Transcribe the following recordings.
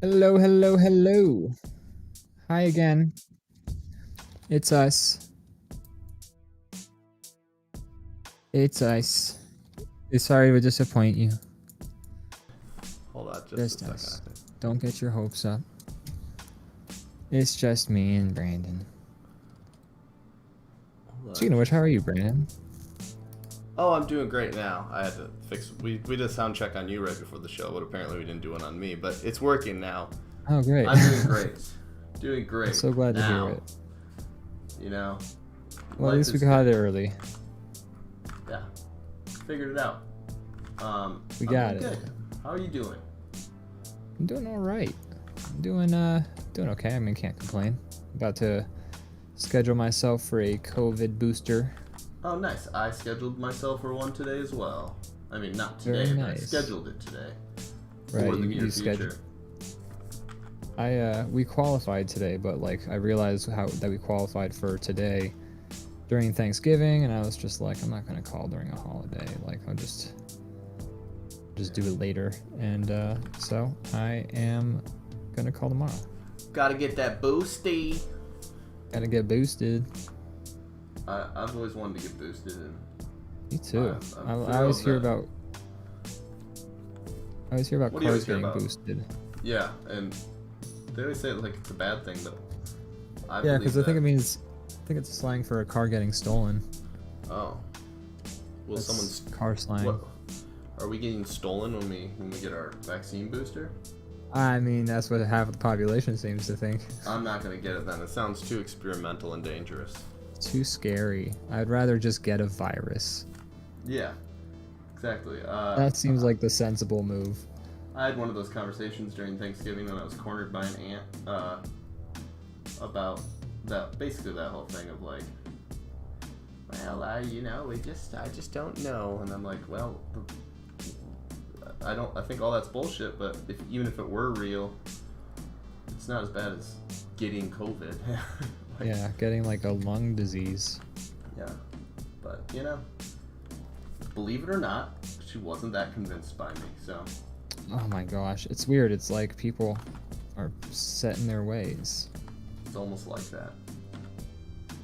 Hello, hello, hello. Hi again. It's us. It's us. Sorry to disappoint you. Hold on Just just a us. second. Don't get your hopes up. It's just me and Brandon. Speaking of which, how are you, Brandon? Oh, I'm doing great now. I had to fix. We did a sound check on you right before the show, but apparently we didn't do one on me. But it's working now. Oh, great. I'm doing great. Doing great. I'm so glad to hear it. You know. Well, at least we got it early. Yeah. Figured it out. We got it. Good. How are you doing? I'm doing all right. I'm doing okay. I mean, can't complain. About to schedule myself for a COVID booster. Oh, nice. I scheduled myself for one today as well. I mean, not today, Very but nice. I scheduled it today. Right, For the you near scheduled. future. We qualified today, but like I realized that we qualified for today during Thanksgiving, and I was just like, I'm not gonna call during a holiday. Like I'll just do it later, and so I am gonna call tomorrow. Gotta get that boosty. Gotta get boosted. I've always wanted to get boosted, and Me too. I'm I thrilled always hear that- about. I always hear about What do you cars always hear getting about? boosted. Yeah, and they always say like it's a bad thing, but I Yeah, believe because I think that- it means. I think it's slang for a car getting stolen. Oh, well, That's someone's car slang. What are we getting stolen when we get our vaccine booster? I mean, that's what half of the population seems to think. I'm not gonna get it then. It sounds too experimental and dangerous. Too scary. I'd rather just get a virus. Yeah, exactly. That seems like the sensible move. I had one of those conversations during Thanksgiving when I was cornered by an aunt about basically that whole thing of like, well, I just don't know, and I'm like, well, I think all that's bullshit, but even if it were real, it's not as bad as getting COVID. Like, Yeah, getting like a lung disease. yeah, but believe it or not, she wasn't that convinced by me, so. Oh my gosh, it's weird. It's like people are set in their ways. It's almost like that.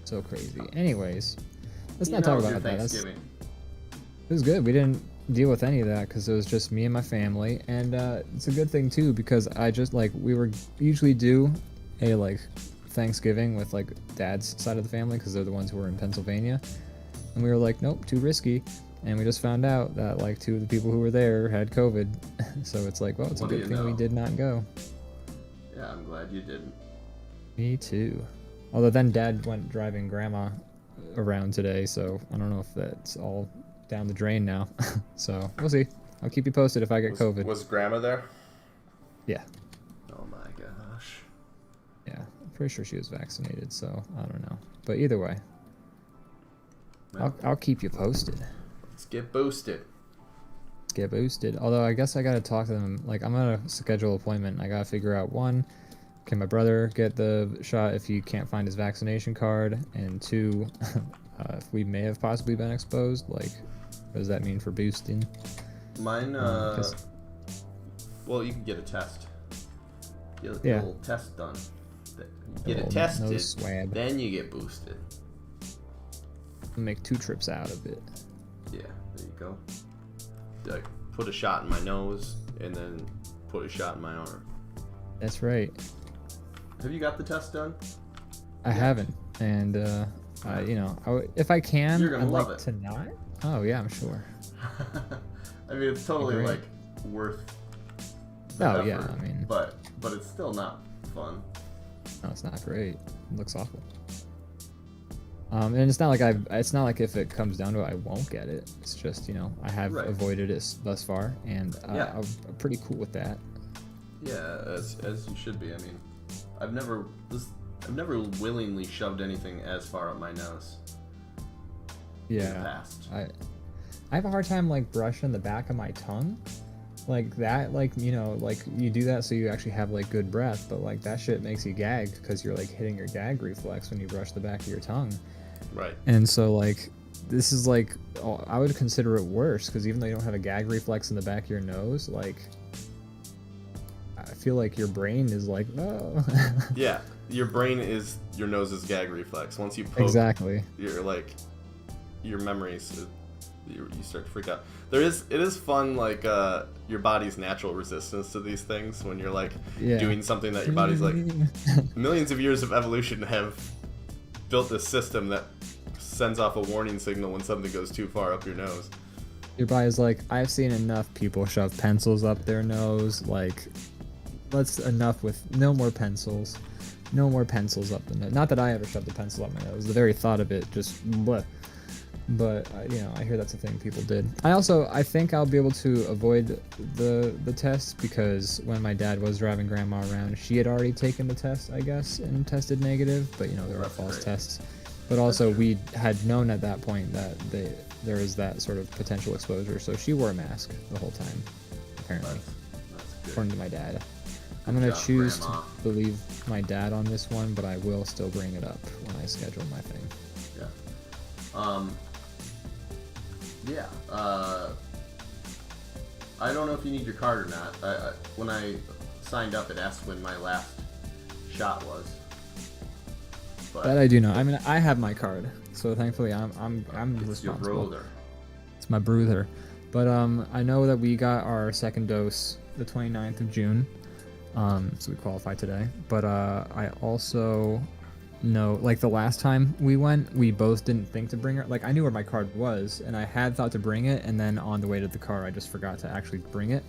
So crazy. Anyways, let's You not know, talk it was your about that. Thanksgiving. It was good. We didn't deal with any of that because it was just me and my family, and it's a good thing too because I just like we were usually do a like Thanksgiving with like dad's side of the family because they're the ones who were in Pennsylvania, and we were like, nope, too risky, and we just found out that like two of the people who were there had COVID, so it's like, well, it's What a do good you thing we know? did not go. Yeah, I'm glad you didn't. Me too. Although then dad went driving grandma around today, so I don't know if that's all down the drain now. So we'll see. I'll keep you posted if I get COVID. Was Grandma there? Yeah. Oh my gosh. Yeah, I'm pretty sure she was vaccinated, so I don't know. But either way, Well, I'll keep you posted. let's get boosted. Let's get boosted. Although I guess I gotta talk to them. Like I'm gonna schedule an appointment. I gotta figure out one, can my brother get the shot if he can't find his vaccination card, and two, if we may have possibly been exposed. Like, what does that mean for boosting? Mine, 'Cause- well, you can get a test. Get a Yeah. little test done. You get it Little tested, nose swab. then you get boosted. Make 2 trips out of it. Yeah, there you go. Like, put a shot in my nose, and then put a shot in my arm. That's right. Have you got the test done? I haven't, and if I can, You're gonna I'd love like it. to not. Oh yeah, I'm sure. I mean, it's totally Great. like worth. The Oh yeah, effort, I mean, but it's still not fun. no, it's not great. It looks awful. And it's not like it's not like if it comes down to it, I won't get it. It's just I have Right. avoided it thus far, and Yeah. I'm pretty cool with that. Yeah, as you should be. I mean, I've never willingly shoved anything as far up my nose in the Yeah, past. I have a hard time like brushing the back of my tongue, like that. Like like you do that so you actually have like good breath, but like that shit makes you gag because you're like hitting your gag reflex when you brush the back of your tongue. Right. And so like this is like I would consider it worse because even though you don't have a gag reflex in the back of your nose, like I feel like your brain is like, no. Yeah, your brain is your nose's gag reflex. Once you poke, Exactly. you're like, your memories, you start to freak out. It is fun, like your body's natural resistance to these things when you're like doing something that your body's like, millions of years of evolution have built this system that sends off a warning signal when something goes too far up your nose. Your body's like, I've seen enough people shove pencils up their nose. Like, let's enough with no more pencils. No more pencils up the nose. Not that I ever shoved a pencil up my nose. The very thought of it just bleh. But I hear that's a thing people did. I think I'll be able to avoid the test because when my dad was driving grandma around, she had already taken the test, I guess, and tested negative. But there are false tests. But also we had known at that point that there is that sort of potential exposure, so she wore a mask the whole time, apparently, according to my dad. I'm going to choose to believe my dad on this one, but I will still bring it up when I schedule my thing. Yeah. I don't know if you need your card or not. When I signed up, it asked when my last shot was. But that I do know. I mean, I have my card, so thankfully I'm it's responsible. your brother. It's my brother. But I know that we got our second dose the 29th of June, so we qualified today. But I also know, like the last time we went, we both didn't think to bring it. Like I knew where my card was, and I had thought to bring it, and then on the way to the car, I just forgot to actually bring it.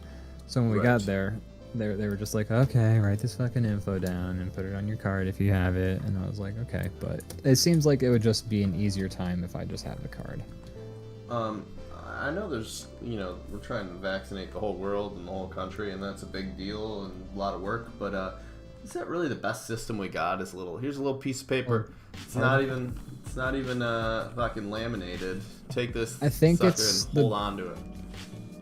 So when we got there, they were just like, okay, write this fucking info down and put it on your card if you have it. And I was like, okay, but it seems like it would just be an easier time if I just have the card. I know there's, we're trying to vaccinate the whole world and the whole country, and that's a big deal and a lot of work, but is that really the best system we got? Here's a little piece of paper. It's not even fucking laminated. Take this sucker and hold on to it.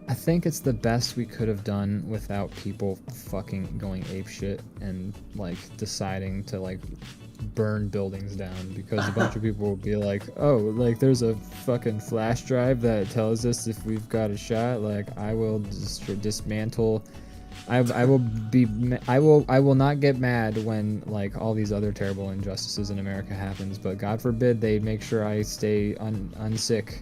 I think it's the best we could have done without people fucking going apeshit and like deciding to like burn buildings down, because a bunch of people will be like, oh, like there's a fucking flash drive that tells us if we've got a shot. Like I will dismantle. I will not get mad when like all these other terrible injustices in America happens, but God forbid they make sure I stay unsick.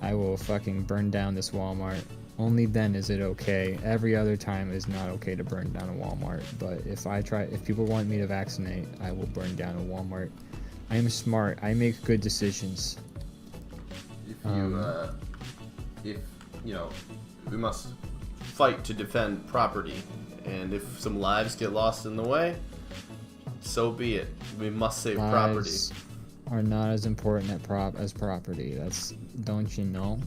I will fucking burn down this Walmart. Only then is it okay. Every other time is not okay to burn down a Walmart. But if people want me to vaccinate, I will burn down a Walmart. I am smart. I make good decisions. We must fight to defend property, and if some lives get lost in the way, so be it. We must save property. Lives are not as important as property. Don't you know?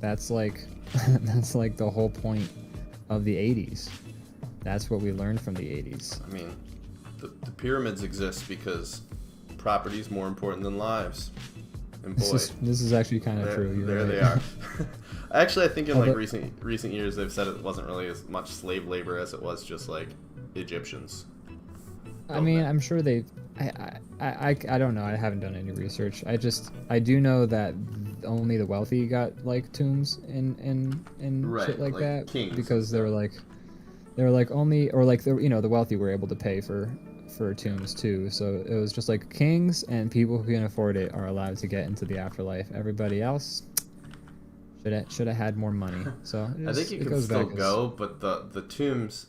That's like the whole point of the 80s. That's what we learned from the 80s. I mean, the pyramids exist because property is more important than lives. And boy, this is actually kind of true. There right. they are. Actually, I think in recent years they've said it wasn't really as much slave labor as it was just like Egyptians. I mean, I'm sure they. I don't know. I haven't done any research. I do know that only the wealthy got like tombs and shit like that, kings. Because they were like only, or like the wealthy were able to pay for tombs too. So it was just like kings and people who can afford it are allowed to get into the afterlife. Everybody else should have had more money. So I think you can still go, but the tombs,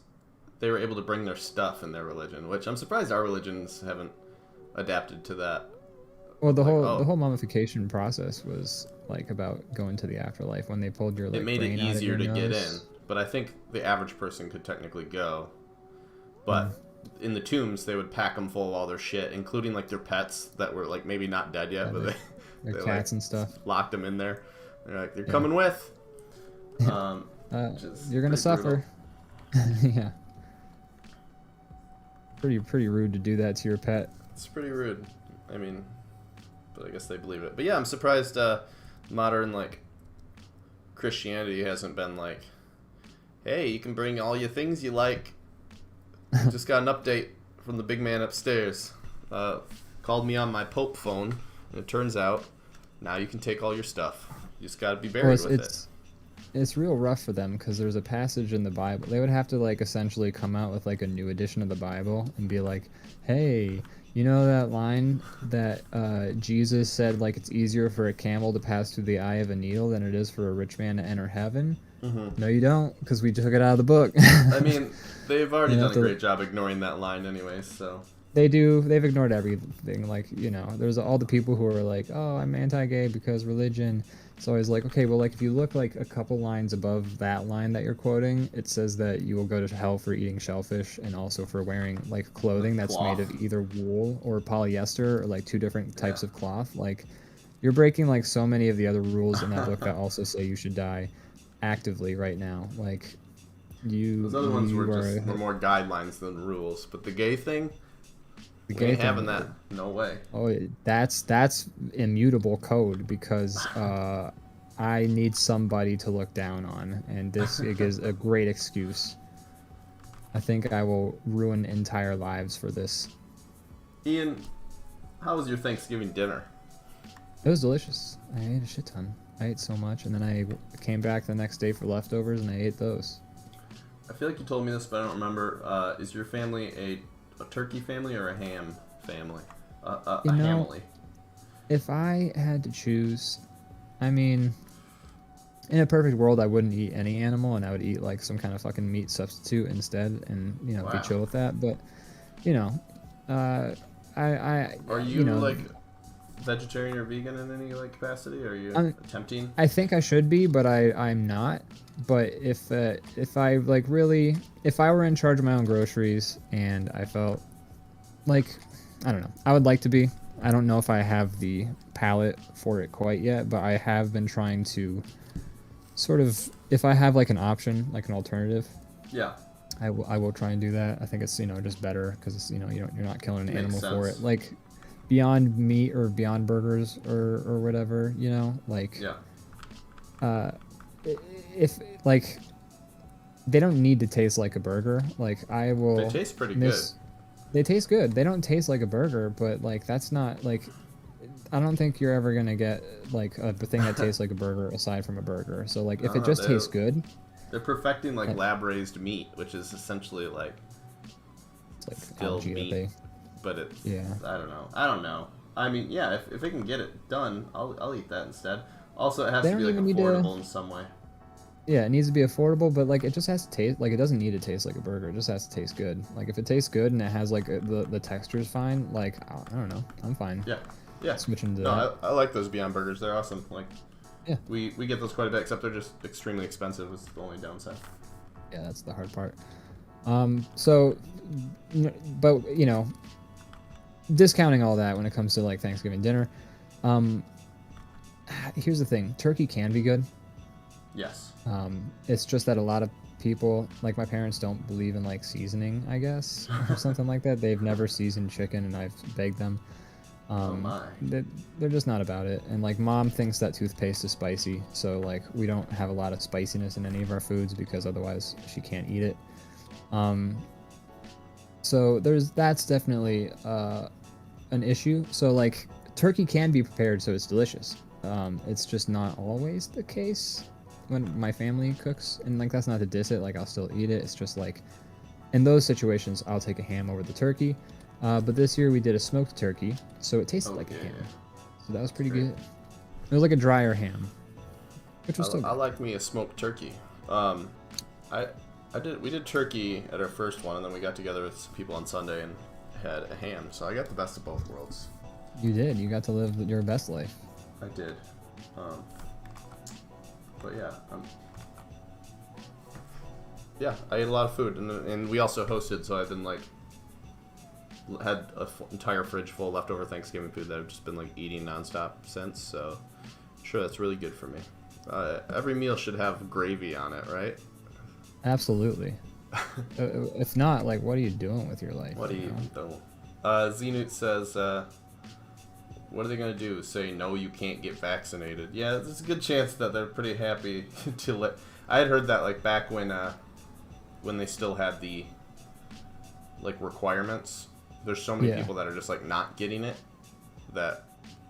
they were able to bring their stuff in their religion, which I'm surprised our religions haven't adapted to that. Well, the whole mummification process was like about going to the afterlife. When they pulled your like, it made it brain out of easier your to get nose. in, but I think the average person could technically go. But in the tombs, they would pack them full of all their shit, including like their pets that were like maybe not dead yet, but their they cats and stuff. Locked them in there. They're like, they're coming with. You're gonna suffer. Yeah. Pretty rude to do that to your pet. It's pretty rude. I mean, but I guess they believe it. But yeah, I'm surprised modern like Christianity hasn't been like, hey, you can bring all your things you like. Just got an update from the big man upstairs. Called me on my Pope phone, and it turns out now you can take all your stuff. You just got to be buried with it. it's real rough for them because there's a passage in the Bible. They would have to like essentially come out with like a new edition of the Bible and be like, "Hey, you know that line that Jesus said like it's easier for a camel to pass through the eye of a needle than it is for a rich man to enter heaven?" Mm-hmm. No, you don't, because we took it out of the book. I mean, they've already done a great job ignoring that line anyways, so. They do. They've ignored everything. Like, you know, there's all the people who are like, oh, I'm anti-gay because religion. It's always like, okay, well, like, if you look like a couple lines above that line that you're quoting, it says that you will go to hell for eating shellfish and also for wearing, like, clothing that's Cloth. made of either wool or polyester or, like, two different types of cloth. Like, you're breaking, like, so many of the other rules in that book that also say you should die actively right now. Like, Those other ones were more guidelines than rules, but the gay thing... The We gay ain't thing, having that. No way. oh, that's immutable code because I need somebody to look down on, and this is a great excuse. I think I will ruin entire lives for this. Ian, how was your Thanksgiving dinner? It was delicious. I ate a shit ton. I ate so much, and then I came back the next day for leftovers, and I ate those. I feel like you told me this, but I don't remember. Is your family a turkey family or a ham family? A family. If I had to choose, I mean, in a perfect world, I wouldn't eat any animal, and I would eat like some kind of fucking meat substitute instead, and you know, be chill with that. But you know, I Are you, you know, like vegetarian or vegan in any like capacity? Are you attempting? I think I should be, but I'm not. But if I like really, if I were in charge of my own groceries and I felt like, I don't know, I would like to be. I don't know if I have the palate for it quite yet, but I have been trying to sort of, if I have like an option, like an alternative, Yeah. I will try and do that. I think it's, you know, just better because it's, you know, you're not killing an Makes animal for sense. it. Like Beyond Meat or Beyond Burgers or whatever, you know, like Yeah. if like they don't need to taste like a burger. Like I will. They taste pretty good. They taste good. They don't taste like a burger, but like that's not like. I don't think you're ever gonna get like a thing that tastes like a burger aside from a burger. So like if it just tastes good. They're perfecting like lab raised meat, which is essentially like It's like still algae that meat, they. but it's Yeah. I don't know. I mean, yeah, if it can get it done, I'll eat that instead. Also, it has They to be don't like even need to- affordable in some way. Yeah, it needs to be affordable, but like it just has to taste like it doesn't need to taste like a burger. It just has to taste good. Like if it tastes good and it has like the texture's fine, like I don't know, I'm fine. Yeah. Yeah. Switching to No, I like those Beyond Burgers. They're awesome. Like, Yeah. we get those quite a bit, except they're just extremely expensive. Is the only downside. Yeah, that's the hard part. So, but you know, discounting all that when it comes to like Thanksgiving dinner, here's the thing: turkey can be good. Yes. It's just that a lot of people, like my parents, don't believe in like seasoning, I guess, or something like that. They've never seasoned chicken, and I've begged them. Oh my. They're just not about it. And like mom thinks that toothpaste is spicy, so like we don't have a lot of spiciness in any of our foods because otherwise she can't eat it. So that's definitely an issue. So like turkey can be prepared so it's delicious. It's just not always the case when my family cooks, and like that's not to diss it. Like I'll still eat it. It's just like in those situations I'll take a ham over the turkey. But this year we did a smoked turkey, so it tasted like a ham. So that was pretty good. It was like a drier ham, which was still good. I like me a smoked turkey. We did turkey at our first one, and then we got together with some people on Sunday and had a ham. So I got the best of both worlds. You did. You got to live your best life. I did. But yeah. Yeah, I ate a lot of food, and we also hosted, so I've been like had an entire fridge full of leftover Thanksgiving food that I've just been like eating nonstop since. So, sure, that's really good for me. Every meal should have gravy on it, right? Absolutely. If not, like, what are you doing with your life? What do you know? don't? Zenut says, what are they gonna do? Say no, you can't get vaccinated? Yeah, there's a good chance that they're pretty happy to let. I had heard that like back when they still had the like requirements. There's so many people that are just like not getting it that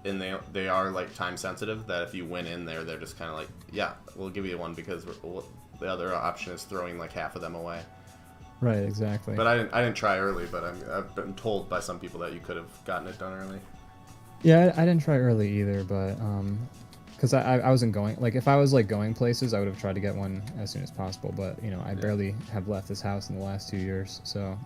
and they are like time sensitive. That if you went in there, they're just kind of like, yeah, we'll give you one because the other option is throwing like half of them away. Right, exactly. But I didn't try early. But I've been told by some people that you could have gotten it done early. Yeah, I didn't try early either, but because I wasn't going, like, if I was like going places, I would have tried to get one as soon as possible. But you know, I barely have left this house in the last 2 years, so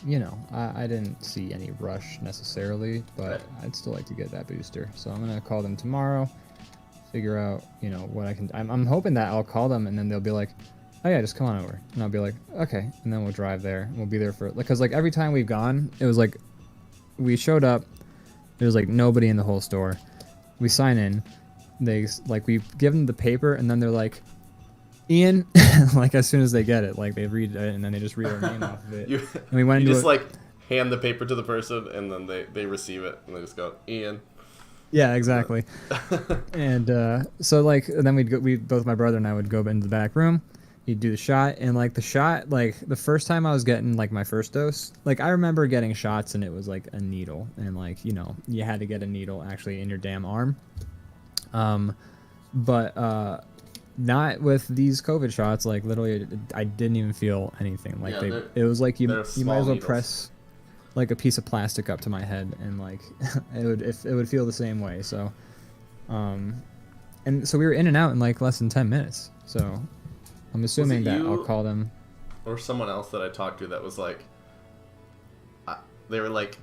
you know, I didn't see any rush necessarily, but I'd still like to get that booster. So I'm gonna call them tomorrow, figure out, you know, what I can. I'm hoping that I'll call them and then they'll be like, oh yeah, just come on over, and I'll be like, okay, and then we'll drive there. And we'll be there for, because like every time we've gone, it was like we showed up, there's like nobody in the whole store. We sign in, they like we give them the paper, and then they're like, Ian, like as soon as they get it, like they read it and then they just read our name off of it. You just like hand the paper to the person and then they receive it and they just go, Ian. Yeah, exactly. And so like, and then both my brother and I would go into the back room. He'd do the shot, and like the shot, like the first time I was getting like my first dose, like I remember getting shots and it was like a needle, and like, you know, you had to get a needle actually in your damn arm. But not with these COVID shots. Like literally, I didn't even feel anything. Like it was like you might as well needles. Press like a piece of plastic up to my head, and like it would feel the same way. So, and so we were in and out in like less than 10 minutes. So I'm assuming that I'll call them. Or someone else that I talked to that was like, they were like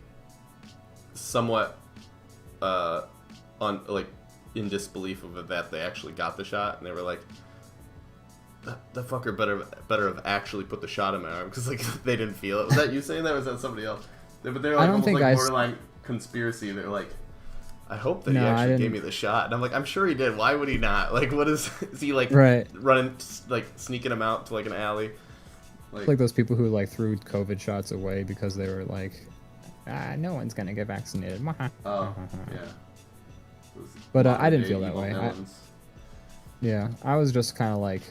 somewhat in disbelief of it, that they actually got the shot, and they were like, the fucker better have actually put the shot in my arm, because like they didn't feel it. Was that you saying that, or was that somebody else? But they were like almost like borderline conspiracy. They're like, I hope that he actually gave me the shot. And I'm like, I'm sure he did. Why would he not? Like, what is he like running, like sneaking them out to like an alley? Like those people who like threw COVID shots away because they were like, no one's gonna get vaccinated. Oh, yeah. But I didn't feel that way. Yeah, I was just kind of like,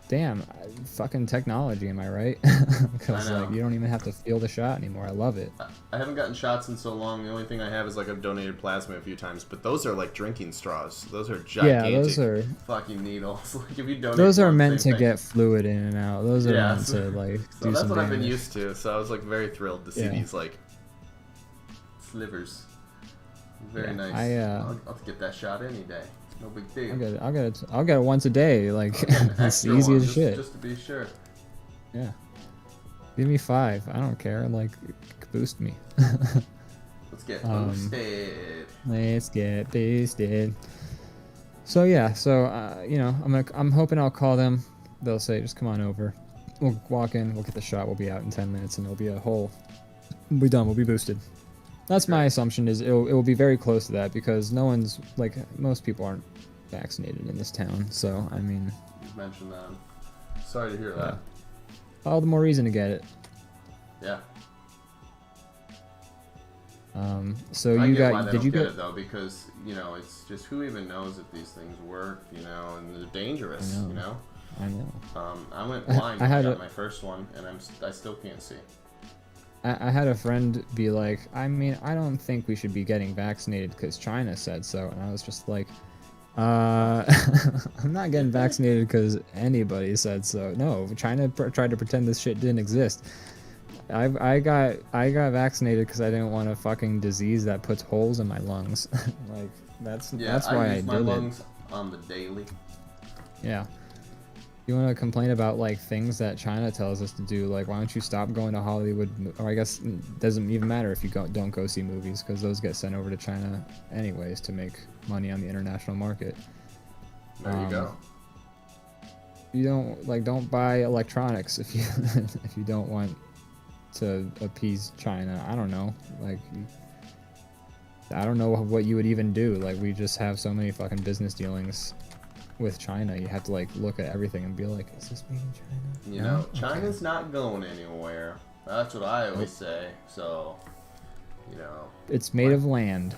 damn, fucking technology, am I right? Because like you don't even have to feel the shot anymore. I love it. I haven't gotten shots in so long. The only thing I have is like I've donated plasma a few times, but those are like drinking straws. Those are gigantic. Yeah, those are fucking needles. Like if you donate, those are meant to get fluid in and out. Those are meant to like so do that's some what damage. I've been used to. So I was like very thrilled to see these like slivers. Very nice. I'll get that shot any day. No big deal. I'll get it once a day. Like it's easy as shit. Just to be sure. Yeah. Give me 5. I don't care. Like, boost me. Let's get boosted. Let's get boosted. So yeah. So you know, I'm hoping I'll call them. They'll say, just come on over. We'll walk in. We'll get the shot. We'll be out in 10 minutes, and it'll be we'll be done. We'll be boosted. That's my assumption, is it will be very close to that, because no one's, like, most people aren't vaccinated in this town, so, I mean... You mentioned that. Sorry to hear that. All the more reason to get it. Yeah. So I you get got... why they did don't you get get it, though, because, you know, it's just who even knows if these things work, you know, and they're dangerous, you know? I know. I went blind when I got my first one, and I still can't see. I had a friend be like, I mean, I don't think we should be getting vaccinated because China said so. And I was just like, I'm not getting vaccinated because anybody said so. No, China tried to pretend this shit didn't exist. I got vaccinated because I didn't want a fucking disease that puts holes in my lungs. Like, that's why I did my lungs on the daily. Yeah. You want to complain about like things that China tells us to do? Like, why don't you stop going to Hollywood? Or I guess it doesn't even matter if you don't go see movies, because those get sent over to China anyways to make money on the international market. There you go. You don't buy electronics if you if you don't want to appease China. I don't know. Like, I don't know what you would even do. Like, we just have so many fucking business dealings with China. You have to like look at everything and be like, is this made in China? You know, China's not going anywhere. That's what I always say. So, you know, it's made of land.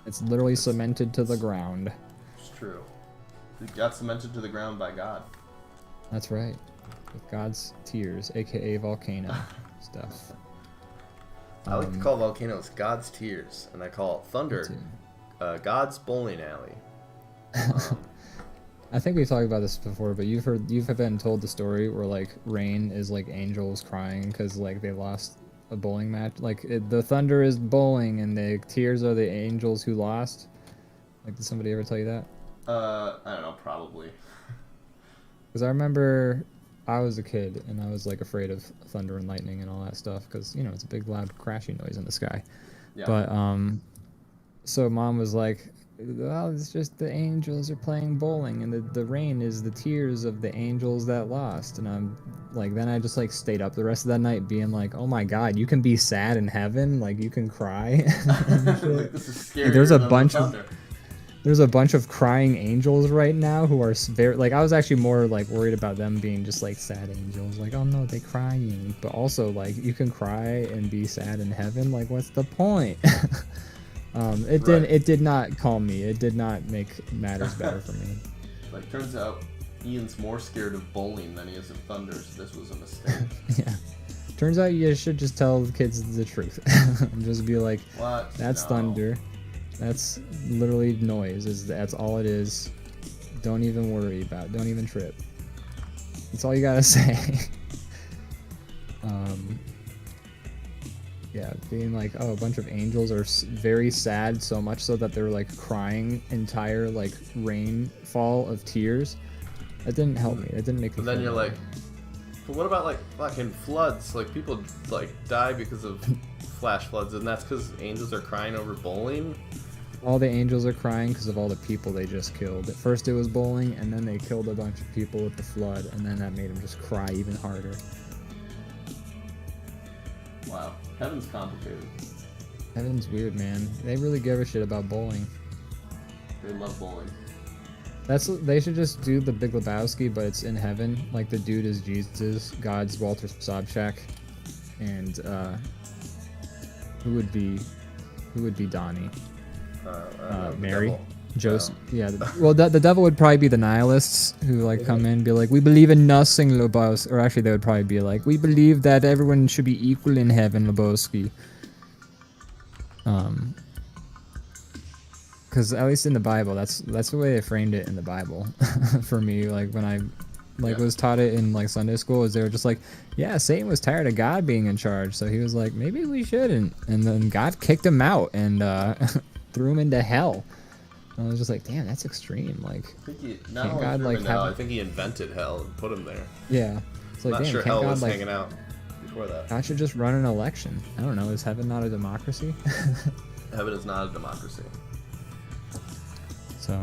It's literally cemented to the ground. It's true. It got cemented to the ground by God. That's right. With God's tears, aka volcano stuff. I like to call volcanoes God's tears, and I call thunder God's bowling alley. I think we've talked about this before, but you've been told the story where like rain is like angels crying because like they lost a bowling match. Like the thunder is bowling, and the tears are the angels who lost. Like, did somebody ever tell you that? I don't know, probably. Because I remember I was a kid and I was like afraid of thunder and lightning and all that stuff because you know it's a big loud crashing noise in the sky. Yeah. But so mom was like, well, it's just the angels are playing bowling, and the rain is the tears of the angels that lost. And I'm like, then I just like stayed up the rest of that night being like, oh my god, you can be sad in heaven, like you can cry. Like, this is scarier There's a than bunch the of thunder. there's a bunch of crying angels right now who are very like, I was actually more like worried about them being just like sad angels, like, oh no, they crying, but also like you can cry and be sad in heaven, like what's the point? It did not calm me. It did not make matters better for me. Like, turns out Ian's more scared of bowling than he is of thunder, so this was a mistake. Yeah. Turns out you should just tell the kids the truth. And just be like, What? that's No. thunder. That's literally noise. That's all it is. Don't even worry about it. Don't even trip. That's all you gotta say. Yeah, being like, oh, a bunch of angels are very sad, so much so that they're like crying entire like rainfall of tears. That didn't help me. That didn't make me. And then feel you're better. like, but what about like fucking floods? Like people like die because of flash floods, and that's because angels are crying over bowling. All the angels are crying because of all the people they just killed. At first it was bowling, and then they killed a bunch of people with the flood, and then that made them just cry even harder. Wow. Heaven's complicated. Heaven's weird, man. They really give a shit about bowling. They love bowling. They should just do the Big Lebowski, but it's in heaven. Like the dude is Jesus, God's Walter Sobchak, and who would be Donnie? Mary, devil. Joseph. Yeah. Well, the devil would probably be the nihilists who like come in and be like, we believe in nothing, Lebowski. Or actually, they would probably be like, we believe that everyone should be equal in heaven, Lebowski. Because at least in the Bible, that's the way they framed it in the Bible. For me, like when I was taught it in like Sunday school, is they were just like, yeah, Satan was tired of God being in charge, so he was like, maybe we shouldn't, and then God kicked him out and threw him into hell. And I was just like, damn, that's extreme. Like, I think he not can't only God threw him like into have? I think he invented hell and put him there. Yeah, it's like, Not damn, sure can't hell God was like? hanging out before that. God should just run an election. I don't know. Is heaven not a democracy? Heaven is not a democracy. So,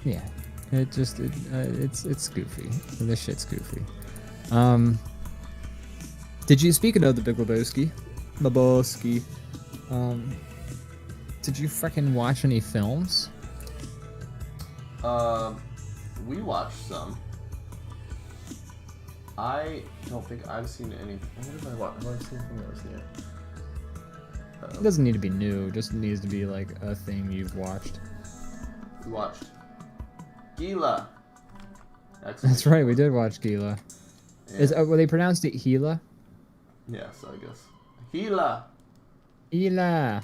yeah, it's goofy. This shit's goofy. Did you, speaking of the Big Lebowski, did you freaking watch any films? We watched some. I don't think I've seen any. What have I watched? Have I seen anything that was new? It doesn't need to be new. It just needs to be like a thing you've watched. We watched Gila. That's right. We did watch Gila. Well, they pronounced it Gila. Yes, I guess. Gila. Gila.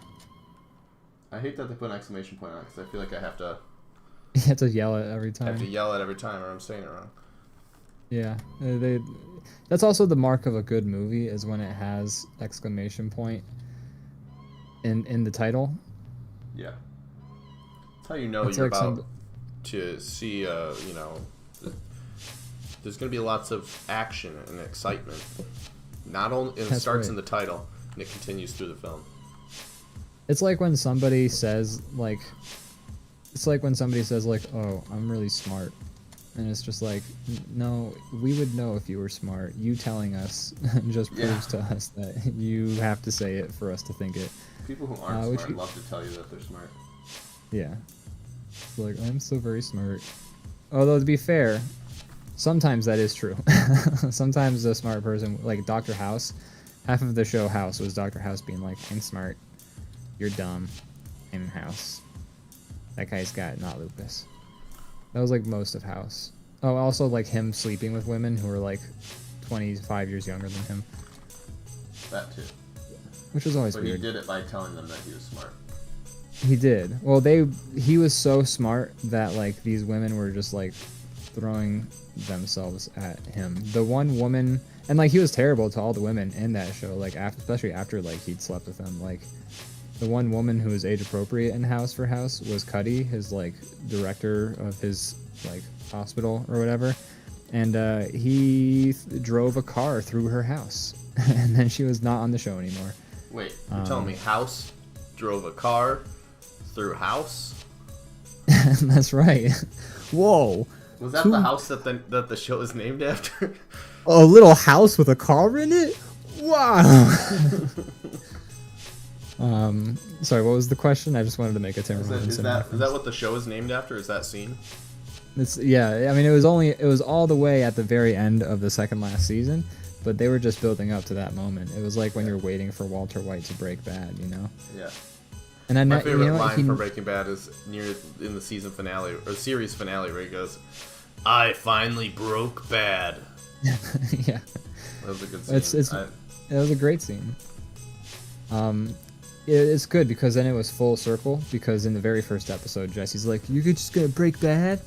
I hate that they put an exclamation point on it because I feel like I have to. You have to yell it every I time. have to yell it every time, or I'm saying it wrong. Yeah, that's also the mark of a good movie, is when it has exclamation point in the title. Yeah. That's how you know It's you're like about To see, there's going to be lots of action and excitement. Not only, and it That's starts right. in the title and it continues through the film. It's like when somebody says like, oh, I'm really smart. And it's just like, no, we would know if you were smart. You telling us just proves to us that you have to say it for us to think it. people who aren't smart love to tell you that they're smart. Yeah. It's like, I'm so very smart. Although, to be fair, sometimes that is true. Sometimes the smart person, like Dr. House, half of the show House was Dr. House being like, I'm smart, you're dumb, I'm House. That guy's got not lupus. That was like most of House. Oh, also like him sleeping with women who were like 25 years younger than him. That too. which was always But weird. he did it by telling them that he was smart. He did. Well, he was so smart that like these women were just like throwing themselves at him. The one woman, and like he was terrible to all the women in that show. Like especially after like he'd slept with them. Like the one woman who was age appropriate in House for House was Cuddy, his like director of his like hospital or whatever, and he drove a car through her house, and then she was not on the show anymore. Wait, you're telling me House drove a car through House? That's right. Whoa. Was that the house that the show is named after? A little house with a car in it? Wow. Sorry, what was the question? I just wanted to make a Tim Is Robinson that reference. what the show is named after? Is that scene? Yeah, I mean, it was all the way at the very end of the second last season, but they were just building up to that moment. It was like when you're waiting for Walter White to break bad, you know? Yeah. And I My favorite line from Breaking Bad is in the season finale or series finale where he goes, "I finally broke bad." Yeah, That was a good scene. it was a great scene. It's good because then it was full circle, because in the very first episode Jesse's like, "You could just gonna break bad,"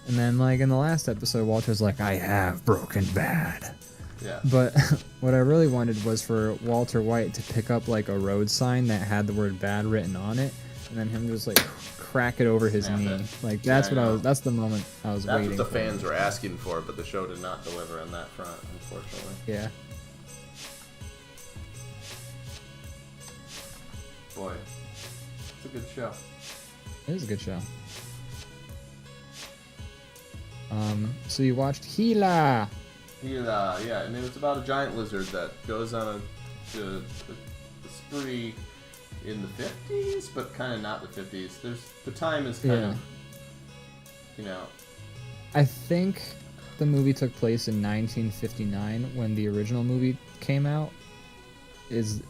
and then like in the last episode Walter's like, "I have broken bad." Yeah. But what I really wanted was for Walter White to pick up like a road sign that had the word "bad" written on it, and then him just like crack it over his knee. Like that's that's the moment I was waiting for. That's what the fans were asking for, but the show did not deliver on that front, unfortunately. Yeah. Boy, it's a good show. It is a good show. So you watched Gila. Yeah, and it was about a giant lizard that goes on a spree in the 50s, but kind of not the 50s. The time is kind of, you know. I think the movie took place in 1959 when the original movie came out. Is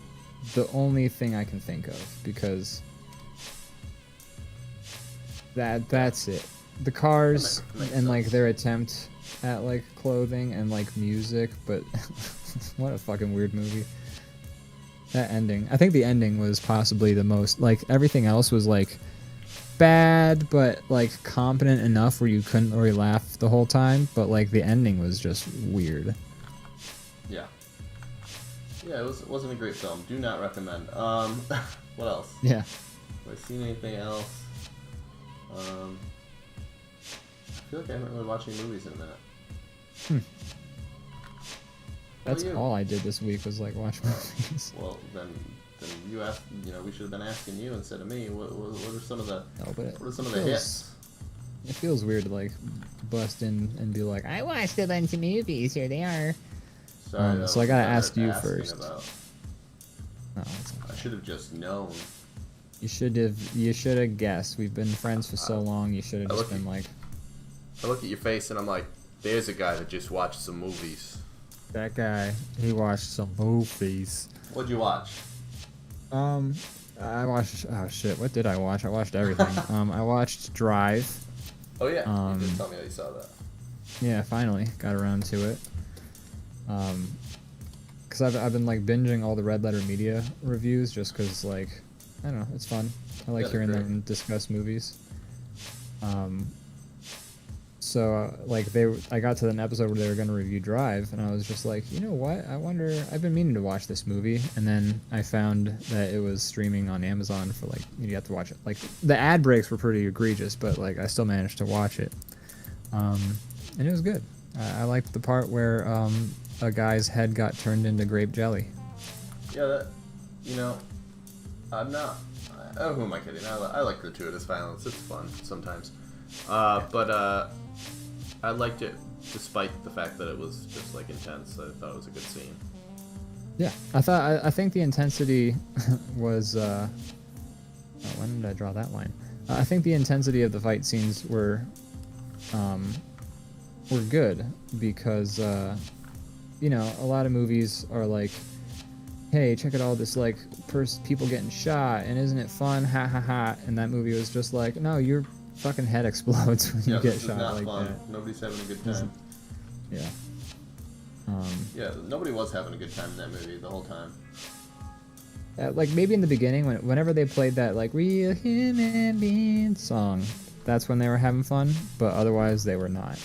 the only thing I can think of, because that's it. The cars and like their attempt at like clothing and like music, but what a fucking weird movie. That ending, I think the ending was possibly the most, like everything else was like bad but like competent enough where you couldn't really laugh the whole time, but like the ending was just weird. Yeah, it wasn't a great film. Do not recommend. What else? Yeah. Have I seen anything else? I feel like I haven't really watched any movies in a minute. That's all I did this week was like watch movies. Well, then you asked. You know, we should have been asking you instead of me. What are some of the the hits? It feels weird to like bust in and be like, I watched a bunch of movies. Here they are. Sorry, so I gotta ask you first. About. Oh, it's okay. I should have just known. You should have guessed. We've been friends for so long. You should have just been like. I look at your face and I'm like, there's a guy that just watched some movies. That guy, he watched some movies. What'd you watch? I watched. Oh shit! What did I watch? I watched everything. I watched Drive. Oh yeah, you did tell me that you saw that. Yeah, finally got around to it. Because I've been like binging all the Red Letter Media reviews just because like I don't know, it's fun. I like hearing them discuss movies. So like I got to an episode where they were going to review Drive, and I was just like, you know what? I wonder. I've been meaning to watch this movie, and then I found that it was streaming on Amazon for like you have to watch it. Like the ad breaks were pretty egregious, but like I still managed to watch it, and it was good. I liked the part where a guy's head got turned into grape jelly. Yeah, I'm not. Oh, who am I kidding? I like gratuitous violence. It's fun sometimes. But I liked it despite the fact that it was just like intense. I thought it was a good scene. Yeah, I think the intensity was. When did I draw that line? I think the intensity of the fight scenes were good because a lot of movies are like, hey, check out all this like people getting shot and isn't it fun? Ha ha ha! And that movie was just like, no, your fucking head explodes when you get shot like fun. that. Nobody's having a good time. Yeah. Yeah, nobody was having a good time in that movie the whole time. Like maybe in the beginning, whenever they played that like "Real Human Being" song, that's when they were having fun. But otherwise, they were not.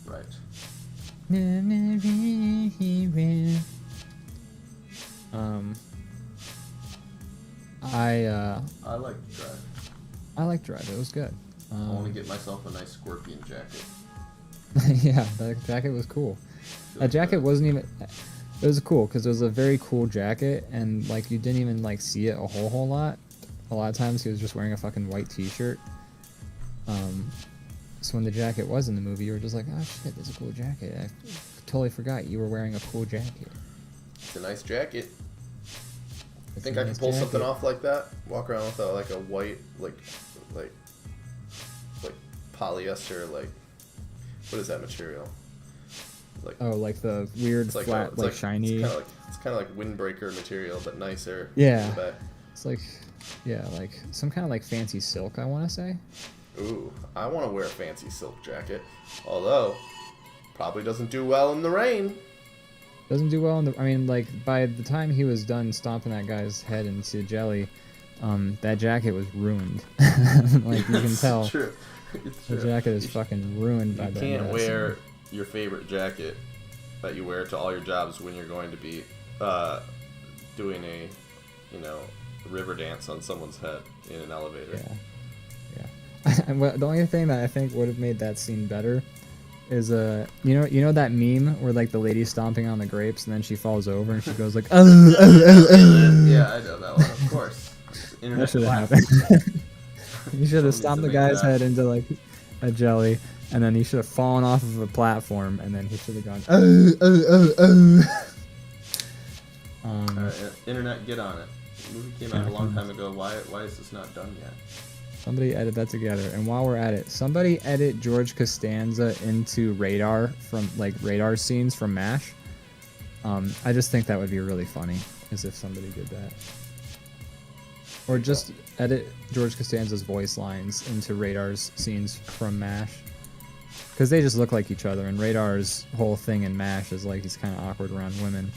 Right. I like Drive. I like Drive. It was good. I want to get myself a nice scorpion jacket. Yeah, that jacket was cool. That jacket wasn't even. It was cool because it was a very cool jacket, and like you didn't even like see it a whole lot. A lot of times he was just wearing a fucking white T-shirt. So when the jacket was in the movie, you were just like, oh shit, that's a cool jacket. I totally forgot you were wearing a cool jacket. It's a nice jacket. I think a I nice could pull something jacket. off like that. Walk around with like a white, like polyester, like what is that material? Like Oh, like the weird it's like flat, it's like shiny. It's kind of like windbreaker material, but nicer. Yeah. in the back. It's like, yeah, like some kind of like fancy silk, I want to say. Ooh, I want to wear a fancy silk jacket. Although, probably doesn't do well in the rain. Doesn't do well in the. I mean, like by the time he was done stomping that guy's head into jelly, that jacket was ruined. Like you can tell, True. It's the true. jacket is fucking ruined by You that. can't mess. wear your favorite jacket that you wear to all your jobs when you're going to be doing a, river dance on someone's head in an elevator. Yeah. And the only thing that I think would have made that scene better is you know that meme where like the lady's stomping on the grapes and then she falls over and she goes like Yeah, I know that one, of course. That Internet should have classic. happened. You should have Someone stomped the needs to make guy's that. head into like a jelly, and then he should have fallen off of a platform, and then he should have gone. Alright, internet, get on it. The movie came out a long time ago. Why is this not done yet? Somebody edit that together. And while we're at it, somebody edit George Costanza into Radar from like Radar scenes from MASH. I just think that would be really funny, as if somebody did that. Or just edit George Costanza's voice lines into Radar's scenes from MASH. Because they just look like each other, and Radar's whole thing in MASH is like he's kind of awkward around women.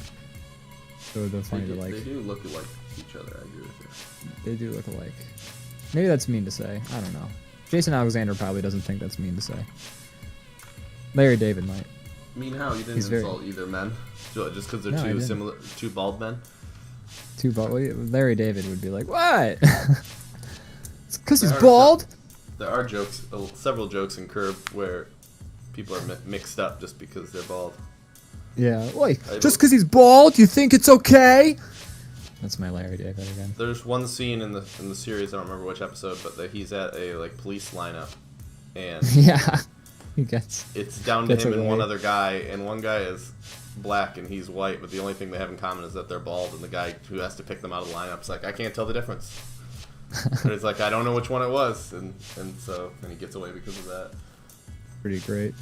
So it would have been funny to like. They do look like each other, I agree with you. They do look alike. Maybe that's mean to say. I don't know. Jason Alexander probably doesn't think that's mean to say. Larry David might. Mean how? You didn't He's very- insult either men? Just because they're No, I two didn't. similar, two bald men? Larry David would be like, what? It's because he's There are bald? There are jokes, several jokes in Curb where people are mixed up just because they're bald. Yeah. Like, I just will- because he's bald, you think it's okay? That's my Larry David again. There's one scene in the series, I don't remember which episode, but that he's at a like police lineup, and Yeah. He gets. it's down to Gets him and one away. other guy, and one guy is black and he's white, but the only thing they have in common is that they're bald, and the guy who has to pick them out of the lineup's like, I can't tell the difference. And it's like, I don't know which one it was, and so he gets away because of that. Pretty great.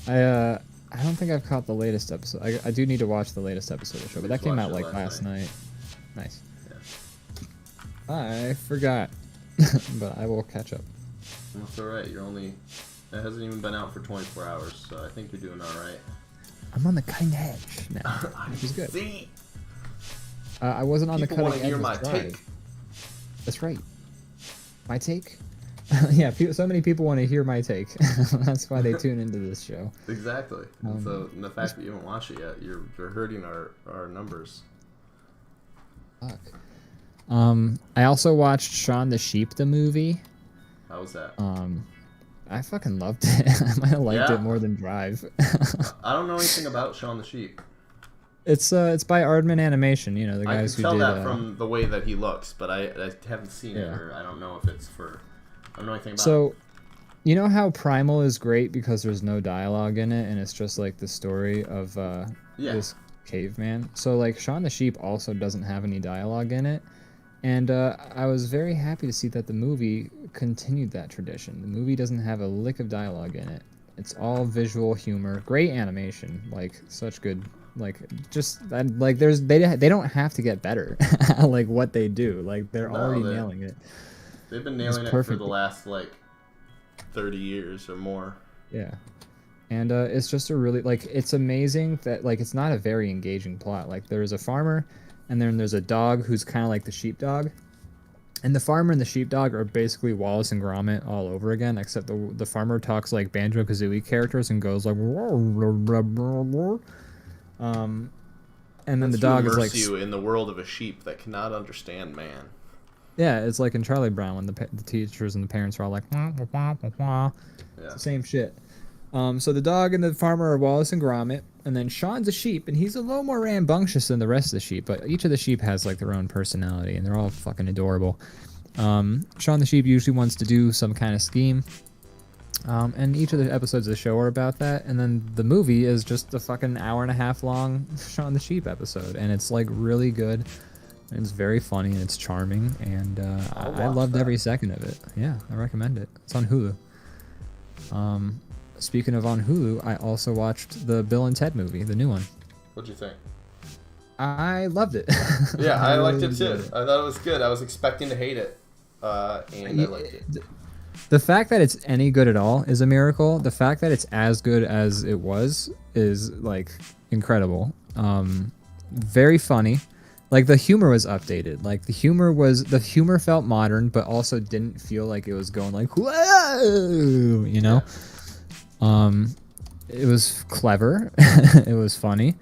I don't think I've caught the latest episode. I do need to watch the latest episode of the show, but that Just came watched out it like last last night. Nice. Yeah. I forgot. But I will catch up. That's alright, it hasn't even been out for 24 hours, so I think you're doing alright. I'm on the cutting edge now, which is good. See? I wasn't on People the want cutting to edge. hear my with Drive. take. That's right. My take? Yeah, so many people want to hear my take. That's why they tune into this show. Exactly. And so and the fact that you haven't watched it yet, you're hurting our numbers. Fuck. I also watched Shaun the Sheep, the movie. How was that? I fucking loved it. I might have liked Yeah? it more than Drive. I don't know anything about Shaun the Sheep. It's by Aardman Animation, you know, the I guys can who tell did that from the way that he looks, but I haven't seen it, Yeah. or I don't know if it's for. I don't know anything about it. So, you know how Primal is great because there's no dialogue in it and it's just like the story of Yeah. this caveman. So like Shaun the Sheep also doesn't have any dialogue in it. And I was very happy to see that the movie continued that tradition. The movie doesn't have a lick of dialogue in it. It's all visual humor, great animation, like such good, like just that, like they don't have to get better, at, like what they do, like they're No, already they- nailing it. They've been nailing it for perfect. the last like 30 years or more. Yeah, And it's just a really like it's amazing that like it's not a very engaging plot. Like there's a farmer, and then there's a dog who's kind of like the sheepdog. And the farmer and the sheepdog are basically Wallace and Gromit all over again, except the farmer talks like Banjo-Kazooie characters and goes like, and then the dog is like, you in the world of a sheep that cannot understand man. Yeah, it's like in Charlie Brown when the teachers and the parents are all like, wah, wah, wah, wah, wah. Yeah. It's the same shit. So the dog and the farmer are Wallace and Gromit, and then Sean's a sheep, and he's a little more rambunctious than the rest of the sheep, but each of the sheep has like their own personality, and they're all fucking adorable. Sean the sheep usually wants to do some kind of scheme, and each of the episodes of the show are about that, and then the movie is just a fucking hour and a half long Sean the sheep episode, and it's like really good, and it's very funny, and it's charming, and I loved every second of it. Yeah, I recommend it. It's on Hulu. Speaking of on Hulu, I also watched the Bill and Ted movie, the new one. What'd you think? I loved it. Yeah, I liked it too. I thought it was good. I was expecting to hate it, and I liked it. The fact that it's any good at all is a miracle. The fact that it's as good as it was is like incredible. Very funny. Like the humor was updated. Like the humor felt modern, but also didn't feel like it was going like whoa, you know. It was clever. It was funny.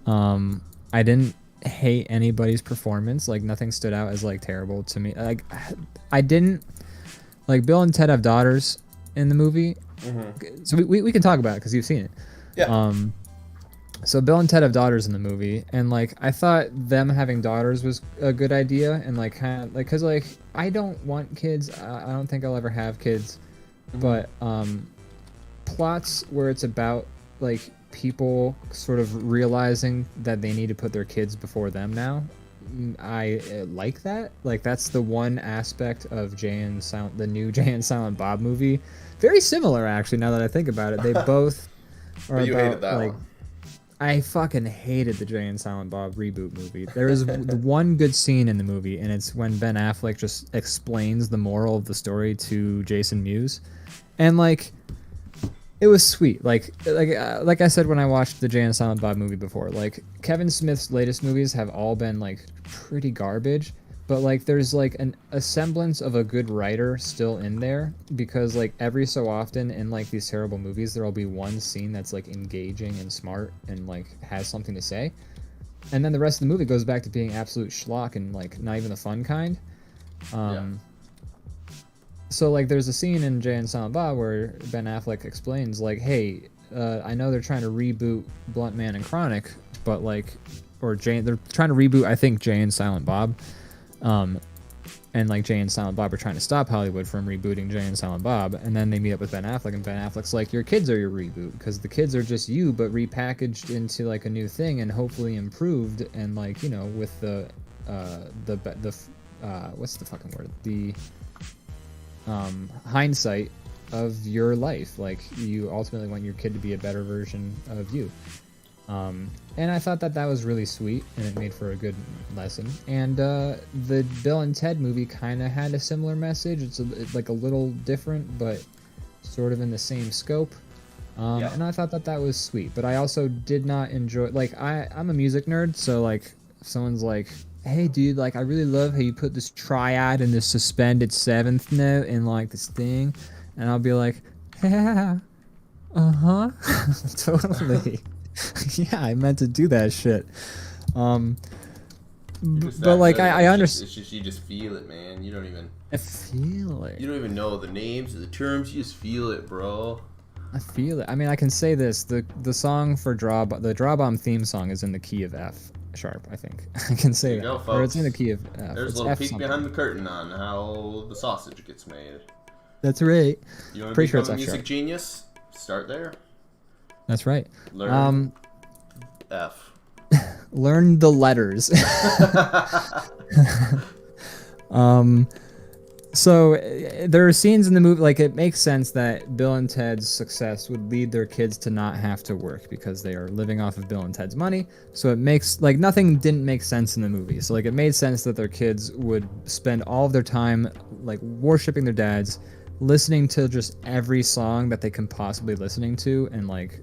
I didn't hate anybody's performance. Like nothing stood out as like terrible to me. Like I didn't like Bill and Ted have daughters in the movie, so we can talk about it because you've seen it. Yeah. So Bill and Ted have daughters in the movie, and like I thought them having daughters was a good idea, and like kind of like because like I don't want kids. I don't think I'll ever have kids, but plots where it's about like people sort of realizing that they need to put their kids before them now, I like that. Like that's the one aspect of the new Jay and Silent Bob movie. Very similar actually. Now that I think about it, they both are you about hated that like. one. I fucking hated the Jay and Silent Bob reboot movie. There is the one good scene in the movie, and it's when Ben Affleck just explains the moral of the story to Jason Mewes, and like. It was sweet. Like I said when I watched the Jay and Silent Bob movie before, like Kevin Smith's latest movies have all been like pretty garbage, but like there's like a semblance of a good writer still in there, because like every so often in like these terrible movies there'll be one scene that's like engaging and smart and like has something to say, and then the rest of the movie goes back to being absolute schlock and like not even the fun kind. So, like, there's a scene in Jay and Silent Bob where Ben Affleck explains, like, hey, I know they're trying to reboot Blunt Man and Chronic, but, like, they're trying to reboot, I think, Jay and Silent Bob. And, like, Jay and Silent Bob are trying to stop Hollywood from rebooting Jay and Silent Bob. And then they meet up with Ben Affleck, and Ben Affleck's like, your kids are your reboot, because the kids are just you, but repackaged into, like, a new thing and hopefully improved. And, like, you know, with what's the fucking word? The hindsight of your life. Like you ultimately want your kid to be a better version of you. And I thought that was really sweet, and it made for a good lesson. And the Bill and Ted movie kind of had a similar message. It's like a little different, but sort of in the same scope. And I thought that was sweet. But I also did not enjoy, like I'm a music nerd, so like if someone's like, hey dude, like I really love how you put this triad and this suspended seventh note in like this thing, and I'll be like, yeah, totally. Yeah, I meant to do that shit. But like I understand. It's just you just feel it, man. You don't even. I feel it. You don't even know the names of the terms. You just feel it, bro. I feel it. I mean, I can say this: the song for the DrawBomb theme song is in the key of F sharp. I think I can say that. Go, folks. Or it's in the key of F. There's it's a little F peek something. behind the curtain on how the sausage gets made. That's right. You want to Pretty sure become it's a music F-sharp. genius? Start there. That's right. Learn F. Learn the letters. So there are scenes in the movie, like it makes sense that Bill and Ted's success would lead their kids to not have to work because they are living off of Bill and Ted's money. So it makes, like, nothing didn't make sense in the movie. So like it made sense that their kids would spend all of their time like worshiping their dads, listening to just every song that they can possibly listening to and like,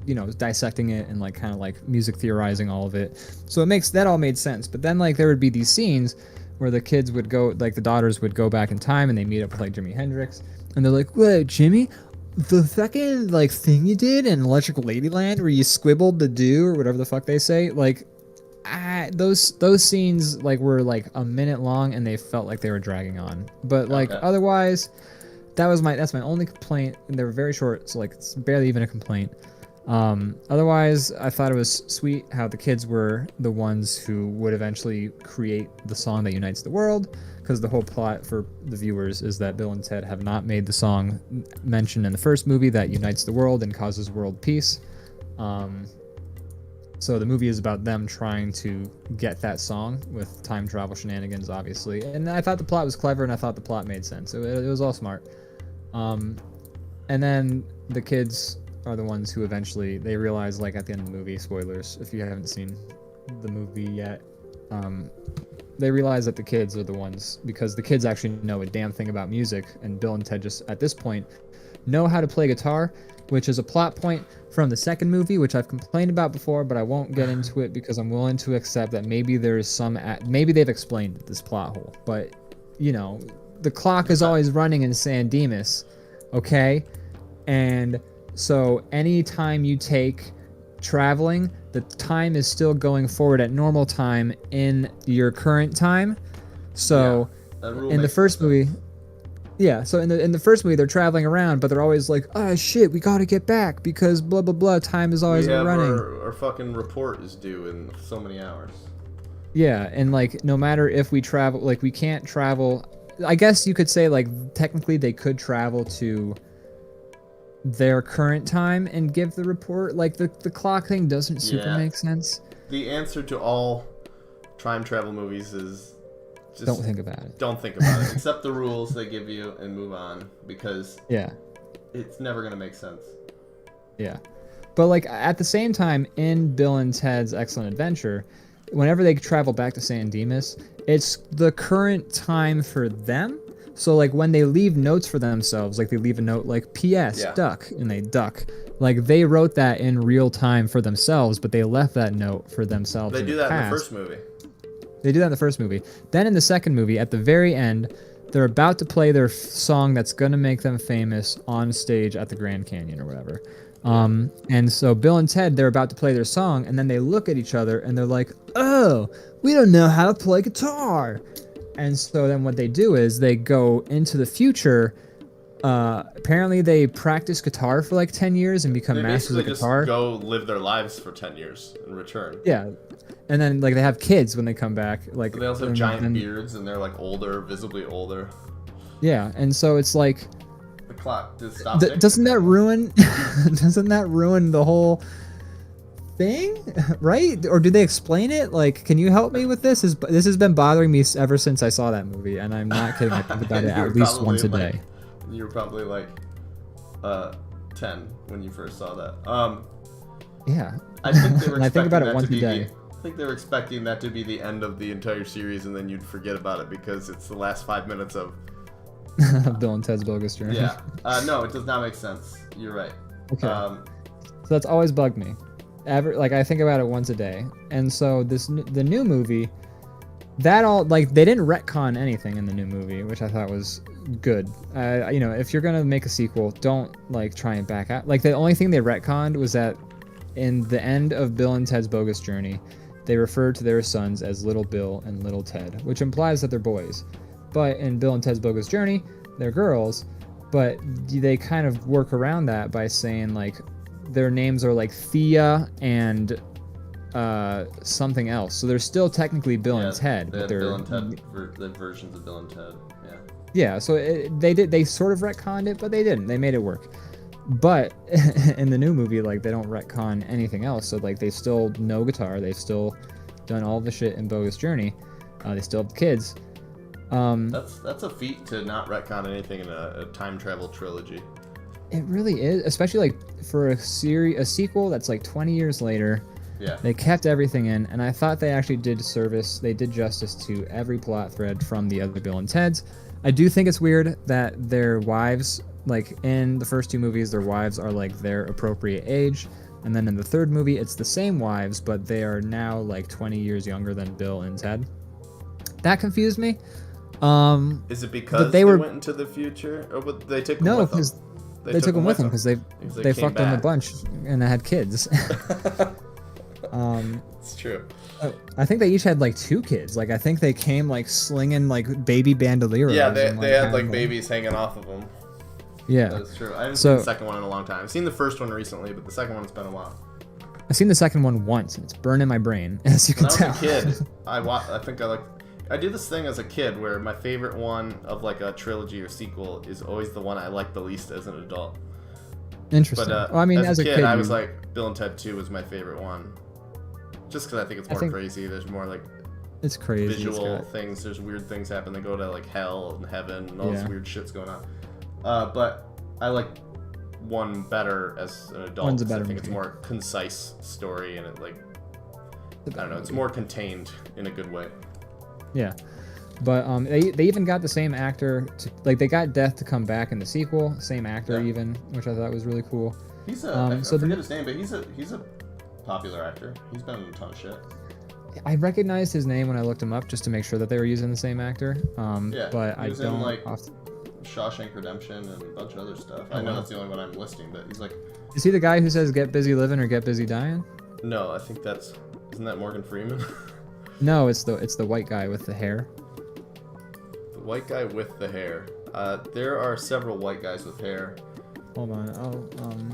you know, dissecting it and like kind of like music theorizing all of it. So that all made sense. But then like there would be these scenes where the kids would go, like the daughters would go back in time and they meet up with like Jimi Hendrix and they're like, "Wait, Jimmy, the fucking like thing you did in Electric Ladyland where you squibbled the do or whatever the fuck they say, like those scenes like were like a minute long and they felt like they were dragging on. But like otherwise, that's my only complaint, and they were very short, so like it's barely even a complaint. Otherwise, I thought it was sweet how the kids were the ones who would eventually create the song that unites the world, because the whole plot for the viewers is that Bill and Ted have not made the song mentioned in the first movie that unites the world and causes world peace. So the movie is about them trying to get that song with time travel shenanigans, obviously. And I thought the plot was clever, and I thought the plot made sense. It was all smart. And then the kids are the ones who eventually, they realize, like at the end of the movie, spoilers if you haven't seen the movie yet, they realize that the kids are the ones, because the kids actually know a damn thing about music, and Bill and Ted just, at this point, know how to play guitar, which is a plot point from the second movie, which I've complained about before, but I won't get into it because I'm willing to accept that maybe there's some, maybe they've explained this plot hole, but, you know, the clock is always running in San Dimas, okay? And so anytime you take traveling, the time is still going forward at normal time in your current time. So in the first movie, so in the first movie they're traveling around, but they're always like, "Oh shit, we gotta get back because blah blah blah. Time is always running. Our fucking report is due in so many hours." Yeah, and like no matter if we travel, like we can't travel. I guess you could say like technically they could travel to their current time and give the report. Like the clock thing doesn't super make sense. The answer to all time travel movies is just don't think about it. Don't think about it. Accept the rules they give you and move on, because it's never gonna make sense. Yeah. But like at the same time, in Bill and Ted's Excellent Adventure, whenever they travel back to San Dimas, it's the current time for them. So like when they leave notes for themselves, like they leave a note like "P.S. Duck," and they duck. Like they wrote that in real time for themselves, but they left that note for themselves. They do that in the first movie. They do that in the first movie. Then in the second movie, at the very end, they're about to play their song that's gonna make them famous on stage at the Grand Canyon or whatever. And so Bill and Ted, they're about to play their song, and then they look at each other and they're like, "Oh, we don't know how to play guitar." And so then what they do is they go into the future. Apparently they practice guitar for like 10 years and become masters of guitar. Just go live their lives for 10 years and return. Yeah. And then like they have kids when they come back. Like so they also have giant beards, and they're like older, visibly older. Yeah, and so it's like the clock does stop. Doesn't that ruin the whole thing, right? Or do they explain it? Like, can you help me with this? This has been bothering me ever since I saw that movie, and I'm not kidding. I think about it at least once a day. You were probably like 10 when you first saw that. Yeah. I think they were and I think about it once a day. I think they were expecting that to be the end of the entire series, and then you'd forget about it because it's the last 5 minutes of Bill and Ted's Bogus Journey. Yeah. No, it does not make sense. You're right. Okay. So that's always bugged me. Like I think about it once a day, and so the new movie, that all like they didn't retcon anything in the new movie, which I thought was good. You know, if you're gonna make a sequel, don't like try and back out. Like the only thing they retconned was that in the end of Bill and Ted's Bogus Journey, they referred to their sons as Little Bill and Little Ted, which implies that they're boys. But in Bill and Ted's Bogus Journey, they're girls. But they kind of work around that by saying like their names are like Thea and something else. So they're still technically Bill and Ted. But they're Bill and Ted, the versions of Bill and Ted. Yeah. Yeah. So they sort of retconned it, but they didn't. They made it work. But in the new movie, like they don't retcon anything else. So like they still know guitar. They've still done all the shit in Bogus Journey. They still have the kids. That's a feat to not retcon anything in a time travel trilogy. It really is, especially like for a sequel that's like 20 years later. Yeah. They kept everything in, and I thought they actually did justice to every plot thread from the other Bill and Ted's. I do think it's weird that their wives, like in the first two movies, their wives are like their appropriate age, and then in the third movie, it's the same wives, but they are now like 20 years younger than Bill and Ted. That confused me. Is it because they went into the future, or they took them no, with them? because they took them with them because they came fucked them a back. bunch and they had kids. It's true. I think they each had like 2 kids. Like I think they came like slinging like baby bandoliers. Yeah, and, they had like them. babies hanging off of them. Yeah, That's true. I haven't So- seen the second one in a long time. I've seen the first one recently, but the second one's been a while. I've seen the second one once, and it's burned in my brain, as you can When I tell. was a kid, I do this thing as a kid where my favorite one of like a trilogy or sequel is always the one I like the least as an adult. Interesting. But well, I mean, as a kid, I was you- like Bill and Ted 2 was my favorite one, just because I think it's more crazy. There's more like it's crazy. It's visual got- things. There's weird things happen. They go to like hell and heaven and all this Yeah. weird shit's going on. But I like one better as an adult. One's a 'cause I better think it's a movie. more concise story and it like It's a I don't know. better It's movie. more contained in a good way. Yeah, but they even got the same actor to, like they got Death to come back in the sequel, same actor Yeah. even, which I thought was really cool. He's a I so the- forget his name, but he's a popular actor. He's been in a ton of shit. I recognized his name when I looked him up just to make sure that they were using the same actor. Yeah, But he I was don't. in, like- off- Shawshank Redemption and a bunch of other stuff. Oh, I know wow. that's the only one I'm listing, but he's like, Is he the guy who says "Get busy living" or "Get busy dying"? no, I think isn't that Morgan Freeman? No, it's the white guy with the hair. The white guy with the hair. There are several white guys with hair. Hold on.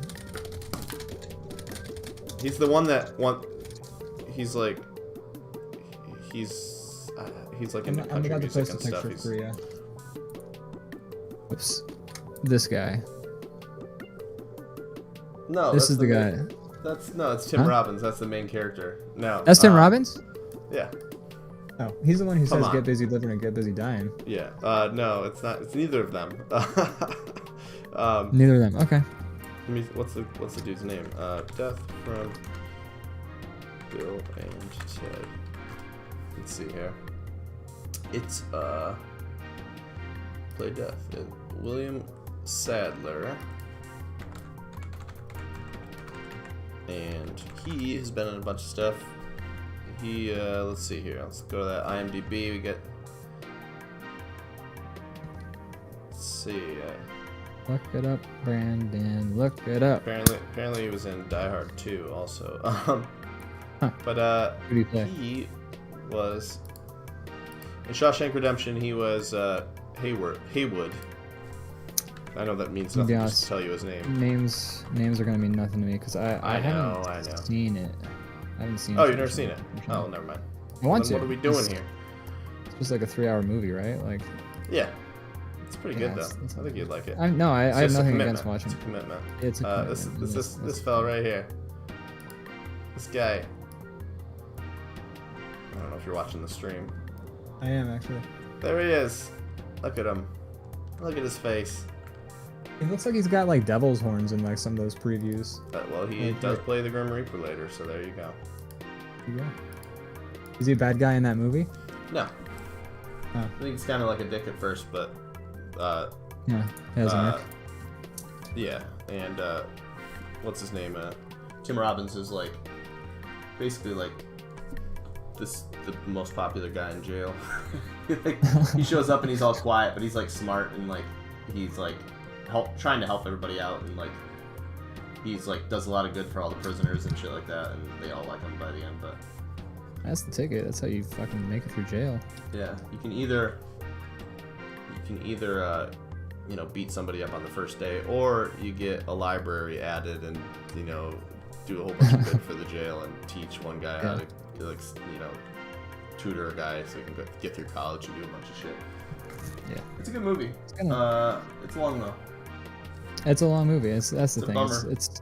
He's the one that he's like I'm into about country to music post a and stuff. picture He's, for you. Oops. This guy. No, This that's is the guy. It's Tim Huh? Robbins. That's the main character. No, That's Tim Robbins? Yeah, Oh, he's the one who Come says on. "Get busy living" or "Get busy dying." yeah. No, it's not. It's neither of them. Neither of them. Okay. What's the dude's name? Death from Bill and Ted. Let's see here. It's play Death. William Sadler. And he has been in a bunch of stuff. He let's see here. Let's go to that IMDb. We get. Let's see. Look it up, Brandon. Look it up. Apparently he was in Die Hard 2 also. But Who do you play? he was in Shawshank Redemption. He was Haywood. I know that means To be nothing. honest, Just to tell you his name. Names are gonna mean nothing to me because I know, haven't I know. seen it. I haven't seen. Oh, it. you've never seen it? Oh, never mind. I want Then to. what are we doing It's- here? It's just like a 3-hour movie, right? Like, Yeah, it's pretty Yeah, good though. it's- I think you'd like it. I It's have just a nothing commitment. against watching. It's a commitment. It's a This commitment. Yes, this fella right here. This guy. I don't know if you're watching the stream. I am actually. There he is. Look at him. Look at his face. It looks like he's got like devil's horns in like some of those previews. Well, he Okay. does play the Grim Reaper later, so there you go. Yeah. Is he a bad guy in that movie? No. Oh. I think he's kind of like a dick at first, but Yeah. He has an arc. yeah. And what's his name? Tim Robbins is like basically like the most popular guy in jail. Like, he shows up and he's all quiet, but he's like smart and like he's like trying to help everybody out and like he's like does a lot of good for all the prisoners and shit like that, and they all like him by the end. But That's the ticket. That's how you fucking make it through jail. yeah, you can either beat somebody up on the first day, or you get a library added and do a whole bunch of good for the jail and teach one guy how to tutor a guy so he can get through college and do a bunch of shit. Yeah. It's a good movie. kinda- It's long though. It's a long movie. That's the It's a thing. bummer. It's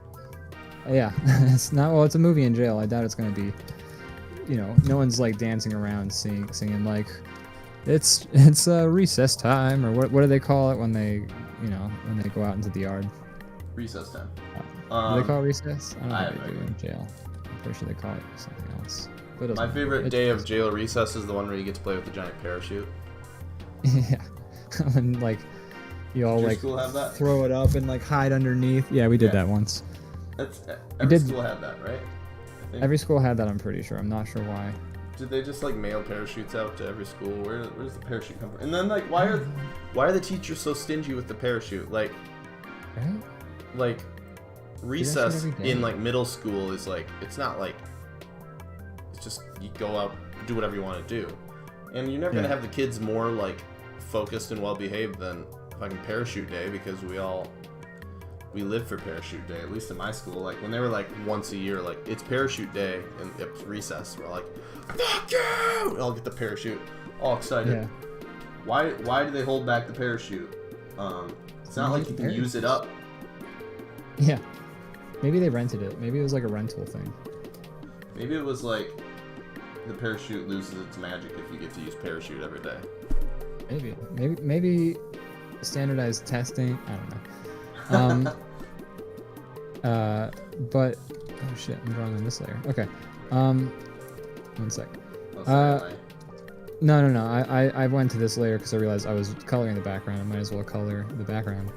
yeah. It's not. Well, it's a movie in jail. I doubt it's gonna be. No one's like dancing around singing like, it's recess time, or what do they call it when they go out into the yard? Recess time. Do they call it recess? I I don't have think no they do idea. in jail. I'm pretty sure they call it something else. But it doesn't My matter. favorite It- day of jail recess is the one where you get to play with the giant parachute. Yeah. and like you all Did your like school have that? throw it up and like hide underneath. Yeah, we did Yeah. that once. That's every did- school had that, right? I think. Every school had that. I'm pretty sure. I'm not sure why. Did they just like mail parachutes out to every school? Where's the parachute come from? And then like why are the teachers so stingy with the parachute? Like Right? recess every day. in like middle school is like it's not like it's just you go out do whatever you want to do, and you're never gonna Yeah. have the kids more like focused and well behaved than fucking parachute day, because we live for parachute day. At least in my school, like when they were like once a year, like it's parachute day and it's recess, we're like fuck you, and I'll get the parachute all excited. Yeah. Why do they hold back the parachute? It's not like you can use it up. Yeah. Maybe they rented it. Maybe it was like a rental thing. Maybe it was like the parachute loses its magic if you get to use parachute every day. Maybe standardized testing. I don't know. But oh shit, I'm drawing on this layer. Okay. One sec. No. I went to this layer because I realized I was coloring the background. I might as well color the background.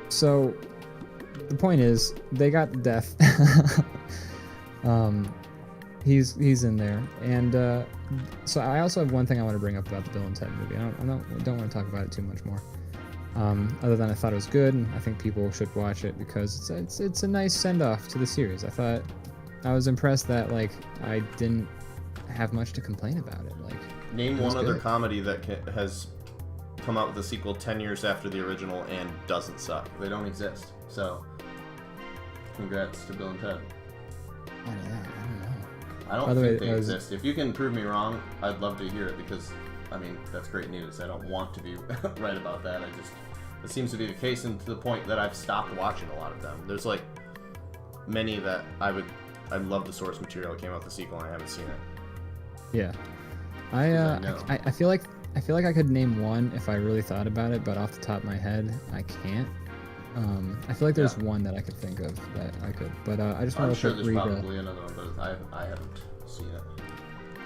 So the point is, they got death. He's in there, and so I also have one thing I want to bring up about the Bill and Ted movie. I don't want to talk about it too much more. Other than I thought it was good, and I think people should watch it because it's a nice send off to the series. I was impressed that like I didn't have much to complain about it. Like, Name it was one other good. comedy that has come out with a sequel 10 years after the original and doesn't suck. They don't exist. So, congrats to Bill and Ted. Oh, yeah, I don't know. I don't By the think way, they that was- exist. If you can prove me wrong, I'd love to hear it because, I mean, that's great news. I don't want to be right about that. It seems to be the case, and to the point that I've stopped watching a lot of them. There's like many that I'd love the source material. It came out the sequel and I haven't seen it. Yeah, I know. I feel like I could name one if I really thought about it, but off the top of my head, I can't. I feel like there's one that I could think of that I could, but I just want I'm to sure real quick there's read. probably another one, but I haven't seen it.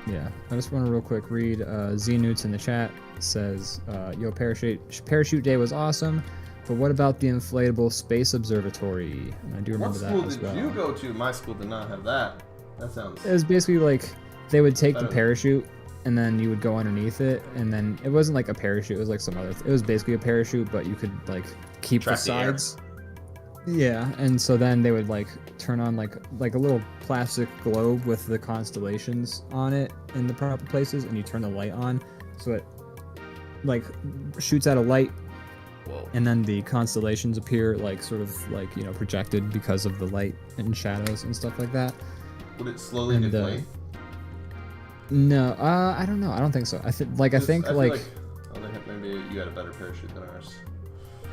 Yeah, I just want to real quick read. Z Newts in the chat says, "Yo, parachute day was awesome, but what about the inflatable space observatory?" And I do remember What that school as did well. you go to? My school did not have that. That sounds... It was basically like they would take the Better. parachute and then you would go underneath it, and then it wasn't like a parachute. It was like some other. It was basically a parachute, but you could like keep Track the the air. sides. Yeah, and so then they would like turn on like a little plastic globe with the constellations on it in the proper places, and you turn the light on, so it like shoots out a light, Whoa. and then the constellations appear like sort of like projected because of the light and shadows and stuff like that. Would it slowly And, deflate? No, I don't know. I don't think so. I think Just- I think feel like oh, maybe you had a better parachute than ours.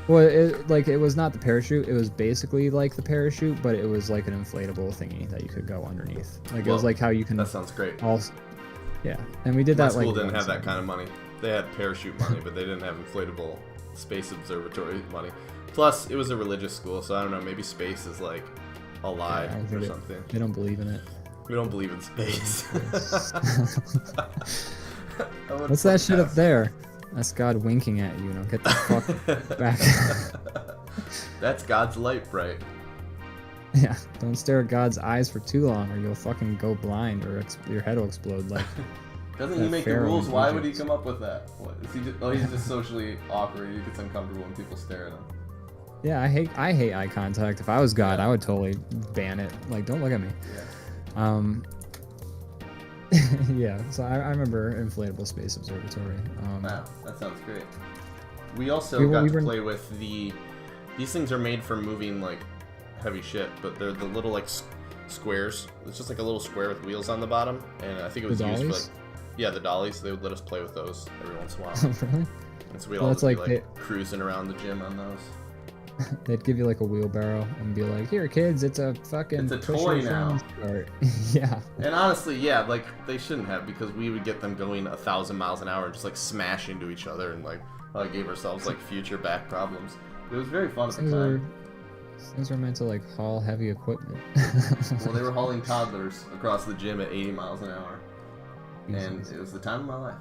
well, it was not the parachute. It was basically like the parachute, but it was like an inflatable thingy that you could go underneath. Like it was Whoa. like how you can That sounds great. also. Yeah, and we did My that school like didn't once. have that kind of money. They had parachute money, but they didn't have inflatable space observatory money. Plus, it was a religious school, so I don't know. Maybe space is like a lie I don't or think something. They don't believe in it. We don't believe in space. What's that shit up there? That's God winking at you. Get the fuck back. That's God's light, bright. Yeah, don't stare at God's eyes for too long, or you'll fucking go blind, or your head will explode. Like, Doesn't that he make the Pharaoh rules? in Why would he Egypt. come up with that? What is he? He's just socially awkward. He gets uncomfortable when people stare at him. yeah, I hate eye contact. If I was God, Yeah. I would totally ban it. Like, don't look at me. Yeah. Yeah, so I remember inflatable space observatory. Wow, that sounds great. We also We got to were- play with the. These things are made for moving like heavy shit, but they're the little like squares. It's just like a little square with wheels on the bottom, and I think it was The used for dollies? like the dollies. They would let us play with those every once in a while. Really? And so we'd Well, all it's just be like like cruising around the gym on those. They'd give you like a wheelbarrow and be like, "Here, kids, it's a fucking It's a push toy your now." friends cart." Yeah. And honestly, yeah, like they shouldn't have, because we would get them going 1,000 miles an hour and just like smash into each other and like gave ourselves like future back problems. It was very fun at the time. Things were meant to like haul heavy equipment. Well, they were hauling toddlers across the gym at 80 miles an hour. and Jesus. it was the time of my life.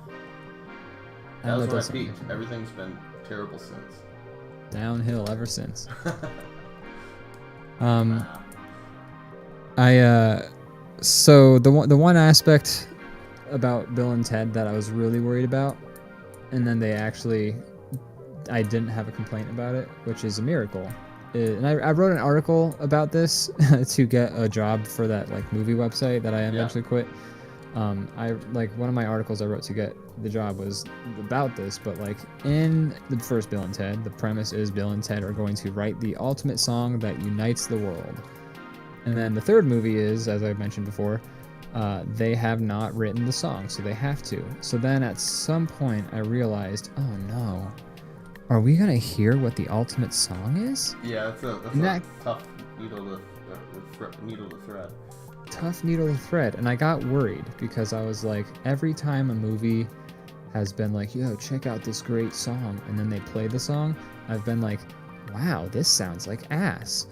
I That know was when I does sound peaked. Everything's been terrible since. downhill ever since. Wow. So the one aspect about Bill and Ted that I was really worried about, and then I didn't have a complaint about it, which is a miracle. And I wrote an article about this to get a job for that like movie website that I eventually quit. I like one of my articles I wrote to get the job was about this, but like in the first Bill and Ted, the premise is Bill and Ted are going to write the ultimate song that unites the world. And then the third movie is, as I mentioned before, they have not written the song, so they have to. So then at some point I realized, oh no, are we gonna hear what the ultimate song is? Yeah, that's a tough needle to thread. Tough needle to thread. And I got worried because I was like, every time a movie has been like, yo, check out this great song, and then they play the song, I've been like, wow, this sounds like ass.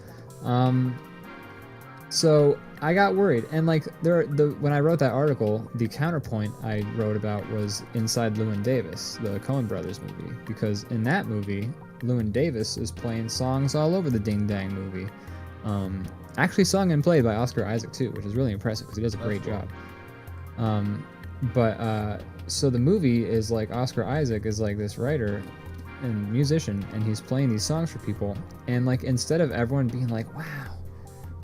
So I got worried, and like when I wrote that article, the counterpoint I wrote about was Inside Llewyn Davis, the Coen Brothers movie, because in that movie, Llewyn Davis is playing songs all over the Ding Dang movie. Actually sung and played by Oscar Isaac too, which is really impressive because he does a great job. So the movie is like Oscar Isaac is like this writer and musician, and he's playing these songs for people, and like instead of everyone being like, wow,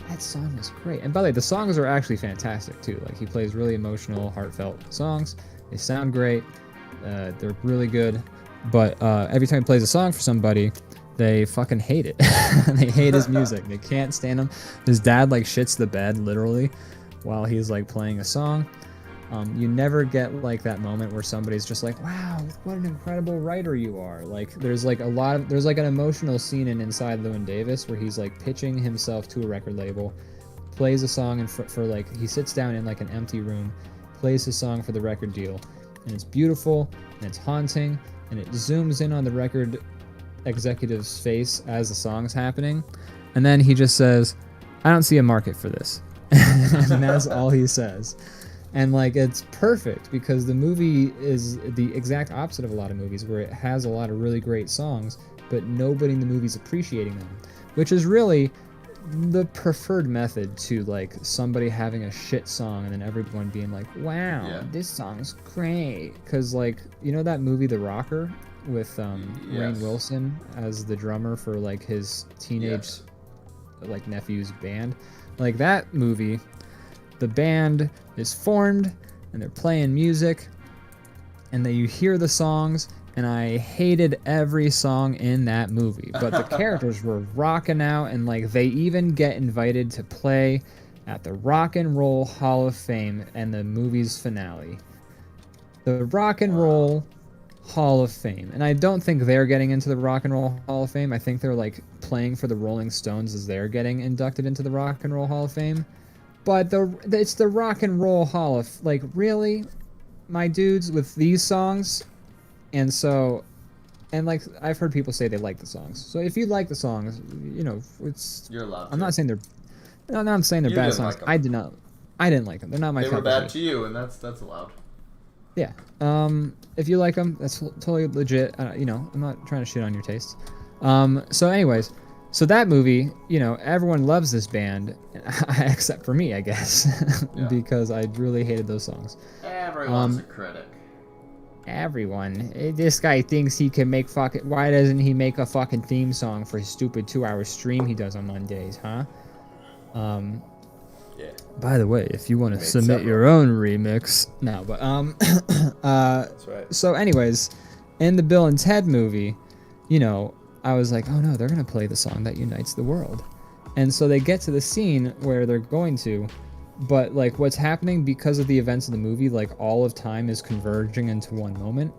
that song was great. And by the way, the songs are actually fantastic too. Like he plays really emotional, heartfelt songs. They sound great. They're really good. But every time he plays a song for somebody, they fucking hate it. They hate his music. They can't stand him. His dad like shits the bed literally while he's like playing a song. You never get like that moment where somebody's just like, wow, what an incredible writer you are. Like there's like an emotional scene in Inside Llewyn Davis where he's like pitching himself to a record label, plays a song for like, he sits down in like an empty room, plays his song for the record deal, and it's beautiful and it's haunting, and it zooms in on the record executive's face as the song's happening, and then he just says, I don't see a market for this. And that's all he says. And like it's perfect because the movie is the exact opposite of a lot of movies where it has a lot of really great songs, but nobody in the movie's appreciating them, which is really the preferred method to like somebody having a shit song and then everyone being like, wow, this song's great. Because like, you know that movie The Rocker with Rainn Wilson as the drummer for like his teenage like nephew's band? Like that movie, the band is formed and they're playing music and then you hear the songs, and I hated every song in that movie, but the characters were rocking out, and like they even get invited to play at the Rock and Roll Hall of Fame and the movie's finale. The Rock and Roll Hall of Fame, and I don't think they're getting into the Rock and Roll Hall of Fame. I think they're like playing for the Rolling Stones as they're getting inducted into the Rock and Roll Hall of Fame. But it's the Rock and Roll Hall of, like, really, my dudes, with these songs. And so, and like I've heard people say they like the songs. So if you like the songs, you know, it's, you're allowed. I'm not saying they're, no, I'm saying they're bad songs. Like I didn't like them. They're not my cup of tea. They were bad tea. to you, and that's allowed. Yeah. If you like them, that's totally legit. You know, I'm not trying to shit on your tastes. So anyways. So that movie, you know, everyone loves this band, except for me, I guess, because I really hated those songs. Everyone's a critic. Everyone. This guy thinks he can make fucking... Why doesn't he make a fucking theme song for his stupid 2-hour stream he does on Mondays, huh? Yeah. By the way, if you want to submit your own remix... No, but, That's right. So anyways, in the Bill and Ted movie, you know, I was like, oh no, they're going to play the song that unites the world. And so they get to the scene where they're going to, but like what's happening because of the events of the movie, like all of time is converging into one moment,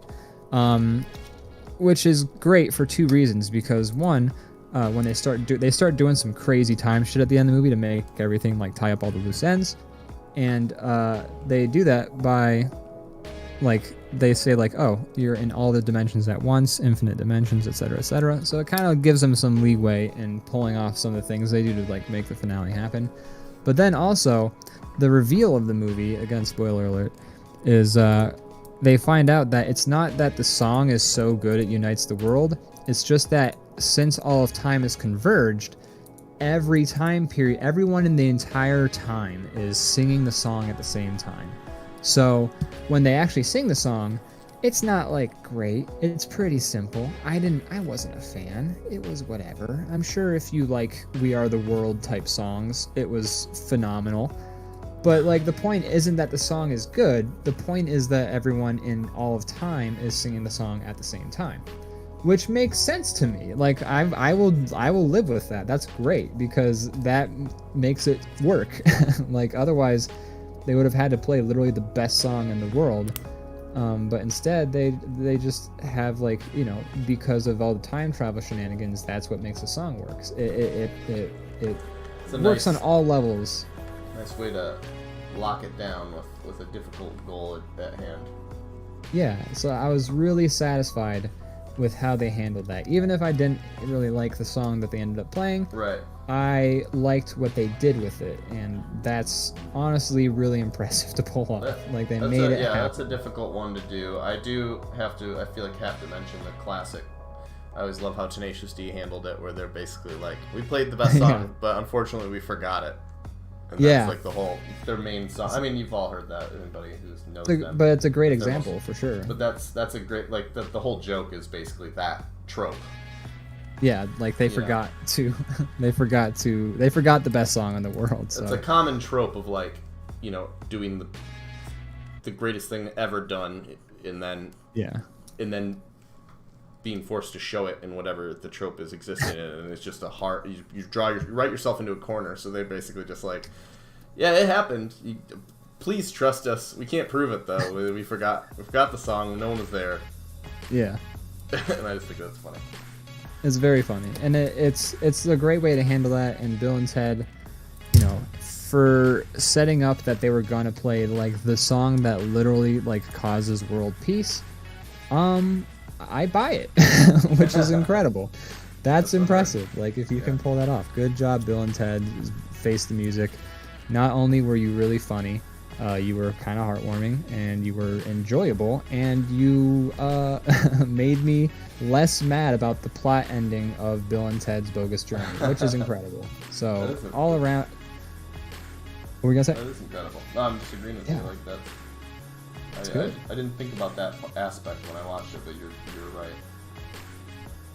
which is great for two reasons. Because one, when they start doing some crazy time shit at the end of the movie to make everything like tie up all the loose ends. And they do that by like, they say like, oh, you're in all the dimensions at once, infinite dimensions, etc., etc. So it kind of gives them some leeway in pulling off some of the things they do to like make the finale happen. But then also, the reveal of the movie, again, spoiler alert, is they find out that it's not that the song is so good it unites the world. It's just that since all of time is converged, every time period, everyone in the entire time is singing the song at the same time. So when they actually sing the song, it's not like great. It's pretty simple. I wasn't a fan. It was whatever. I'm sure if you like We Are the World type songs, it was phenomenal. But like the point isn't that the song is good. The point is that everyone in all of time is singing the song at the same time, which makes sense to me. Like I will live with that. That's great because that makes it work. Like otherwise, they would have had to play literally the best song in the world. But instead, they just have like, you know, because of all the time travel shenanigans, that's what makes the song works. It works on all levels. Nice way to lock it down with a difficult goal at hand. Yeah, so I was really satisfied with how they handled that. Even if I didn't really like the song that they ended up playing, right, I liked what they did with it, and that's honestly really impressive to pull off. Like they made it happen. That's a difficult one to do. I feel like have to mention the classic. I always love how Tenacious D handled it, where they're basically like, we played the best song, but unfortunately we forgot it. And that's like their main song. I mean, you've all heard that, anybody who knows them. But it's a great example, for sure. But that's a great, like, the whole joke is basically that trope. Yeah, like they forgot they forgot the best song in the world. So. It's a common trope of, like, you know, doing the greatest thing ever done, and then being forced to show it in whatever the trope is existing in, and it's just a hard. You write yourself into a corner. So they're basically just like, yeah, it happened. Please trust us. We can't prove it though. We forgot the song. No one was there. Yeah. And I just think that's funny. It's very funny, and it's a great way to handle that. And Bill and Ted, you know, for setting up that they were gonna play like the song that literally like causes world peace. I buy it, which is incredible. That's impressive. Like, if you can pull that off. Good job, Bill and Ted. Face the Music. Not only were you really funny, you were kind of heartwarming, and you were enjoyable, and you made me less mad about the plot ending of Bill and Ted's Bogus Journey, which is incredible. So, all around... What were we going to say? That is incredible. No, I'm just agreeing with you. Like, that's... I didn't think about that aspect when I watched it, but you're right.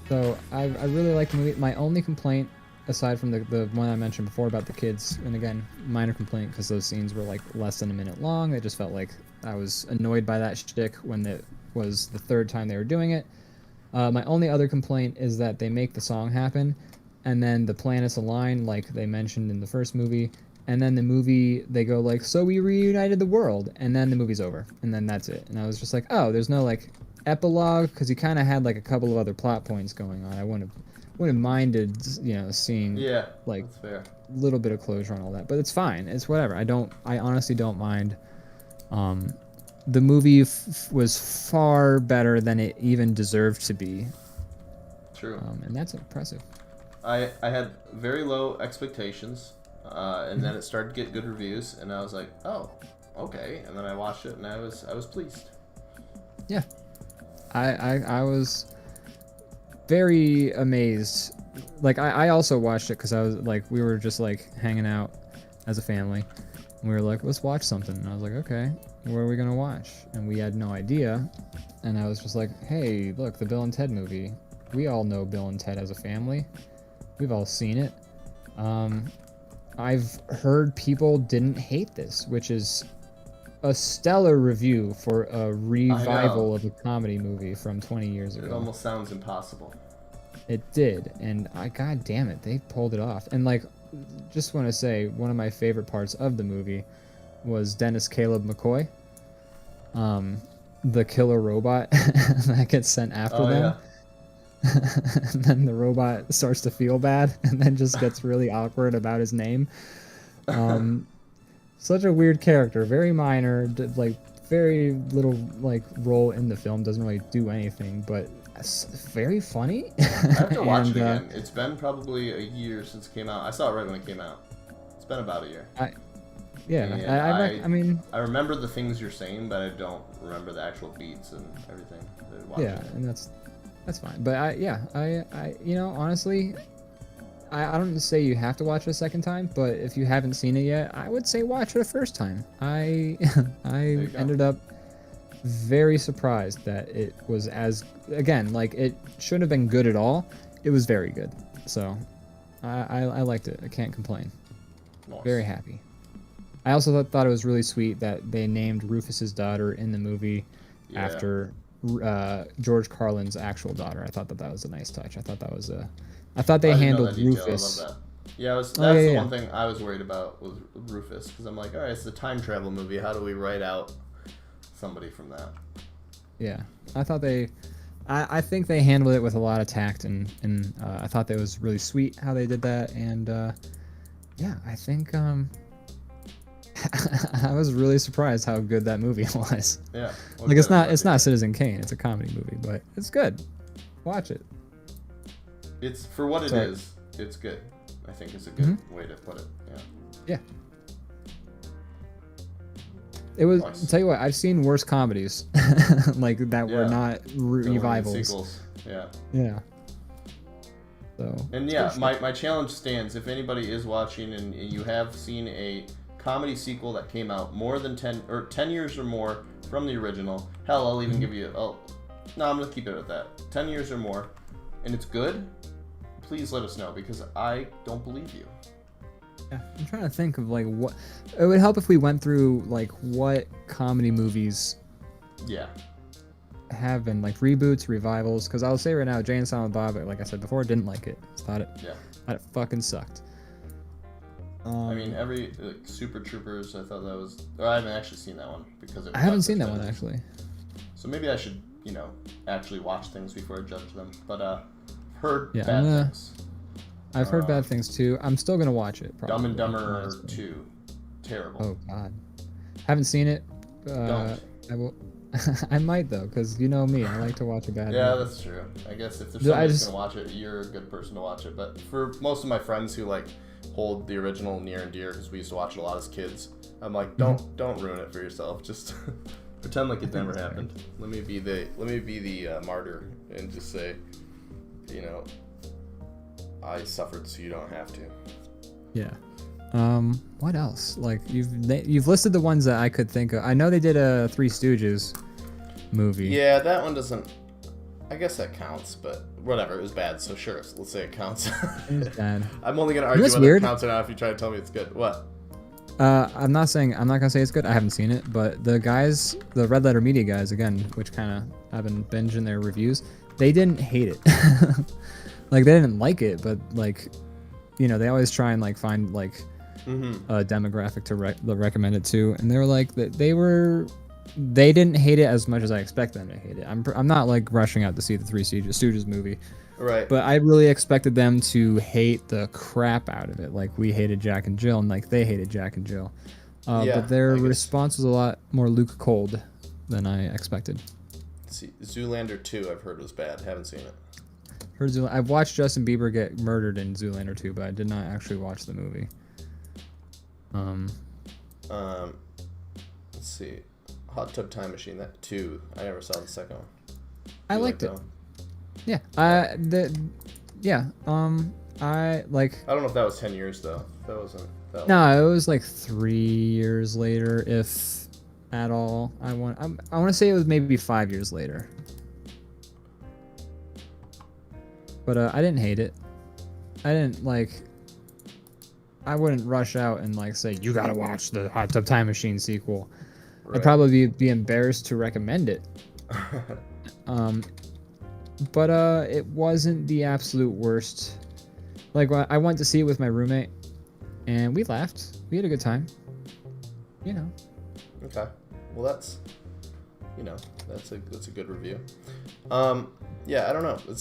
So I really like the movie. My only complaint, aside from the one I mentioned before about the kids, and again, minor complaint because those scenes were like less than a minute long. It just felt like I was annoyed by that shtick when it was the third time they were doing it. My only other complaint is that they make the song happen, and then the planets align like they mentioned in the first movie. And then the movie, they go like, so we reunited the world, and then the movie's over, and then that's it. And I was just like, oh, there's no like epilogue, because you kind of had like a couple of other plot points going on. I wouldn't have minded, you know, seeing like a little bit of closure on all that, but it's fine. It's whatever. I honestly don't mind. The movie was far better than it even deserved to be. True. And that's impressive. I had very low expectations. And then it started to get good reviews, and I was like, "Oh, okay." And then I watched it, and I was pleased. Yeah, I was very amazed. Like I also watched it because I was like, we were just like hanging out as a family, and we were like, let's watch something. And I was like, okay, what are we gonna watch? And we had no idea. And I was just like, hey, look, the Bill and Ted movie. We all know Bill and Ted as a family. We've all seen it. I've heard people didn't hate this, which is a stellar review for a revival of a comedy movie from 20 years ago. It almost sounds impossible. It did, and god damn it, they pulled it off. And like, just want to say, one of my favorite parts of the movie was Dennis Caleb McCoy, the killer robot that gets sent after them. Yeah. And then the robot starts to feel bad and then just gets really awkward about his name. Such a weird character, very minor, like very little like role in the film, doesn't really do anything, but very funny. I have to watch it again. It's been probably a year since it came out. I saw it right when it came out. It's been about a year. Yeah, And I mean, I remember the things you're saying, but I don't remember the actual beats and everything. yeah, and that's fine. But I you know, honestly, I don't say you have to watch it a second time, but if you haven't seen it yet, I would say watch it a first time. I ended up very surprised that it was again, like, it shouldn't have been good at all. It was very good. So I liked it. I can't complain. Nice. Very happy. I also thought it was really sweet that they named Rufus's daughter in the movie after George Carlin's actual daughter. I thought that was a nice touch. I thought they handled Rufus. I love that. Yeah, that's the one thing I was worried about was Rufus, because I'm like, all right, it's a time travel movie. How do we write out somebody from that? Yeah, I think they handled it with a lot of tact, and I thought that was really sweet how they did that, and yeah, I think I was really surprised how good that movie was. Yeah, like it's not Citizen Kane, it's a comedy movie, but it's good. Watch it. It's for what it is. It's good. I think it's a good way to put it. Yeah. Yeah. It was. Nice. I'll tell you what, I've seen worse comedies like that were not revivals. Sequels. Yeah. Yeah. So. And yeah, my challenge stands. If anybody is watching and you have seen a comedy sequel that came out more than 10 years or more from the original, hell, I'll even give you. No, I'm gonna keep it at that. 10 years or more, and it's good. Please let us know, because I don't believe you. Yeah, I'm trying to think of like what it would help if we went through like what comedy movies have been like reboots, revivals, because I'll say right now, Jay and Silent Bob, like I said before, didn't like it. Thought it fucking sucked. I mean, every Super Troopers, I thought that was. Or I haven't actually seen that one because I haven't seen that one actually. So maybe I should, actually watch things before I judge them. But heard bad things. I've heard bad things too. I'm still gonna watch it. Probably. Dumb and Dumber 2, terrible. Oh God, haven't seen it. Don't. I will. I might though, because you know me, I like to watch a bad. Yeah, movie. That's true. I guess if there's somebody who's gonna watch it, you're a good person to watch it. But for most of my friends who like hold the original near and dear, because we used to watch it a lot as kids, I'm like, don't ruin it for yourself. Just pretend like it never happened. Let me be the martyr and just say, I suffered so you don't have to. Yeah. What else? Like you've listed the ones that I could think of. I know they did a Three Stooges movie. Yeah, that one doesn't. I guess that counts, but whatever. It was bad, so sure. Let's say it counts. It was bad. I'm only gonna argue whether it counts or not if you try to tell me it's good. What? I'm not gonna say it's good. I haven't seen it, but the guys, the Red Letter Media guys, again, which kind of I've been binging their reviews, they didn't hate it. Like they didn't like it, but like, they always try and like find like a demographic to recommend it to, and they were like that they didn't hate it as much as I expect them to hate it. I'm not like rushing out to see the Three Stooges movie, right? But I really expected them to hate the crap out of it, like we hated Jack and Jill, and like they hated Jack and Jill. But their response was a lot more Luke cold than I expected. Let's see, Zoolander 2, I've heard was bad. Haven't seen it. I've watched Justin Bieber get murdered in Zoolander 2, but I did not actually watch the movie. Let's see, Hot Tub Time Machine, that 2. I never saw the second one. I liked it. Yeah. I like. I don't know if that was 10 years though. That wasn't. That no, it was like 3 years later, if at all. I want to say it was maybe 5 years later. But I didn't hate it. I wouldn't rush out and like say you gotta watch the Hot Tub Time Machine sequel. Right. I'd probably be embarrassed to recommend it. But it wasn't the absolute worst. Like I went to see it with my roommate, and we laughed. We had a good time. Okay. Well, that's a good review. Yeah, I don't know. I don't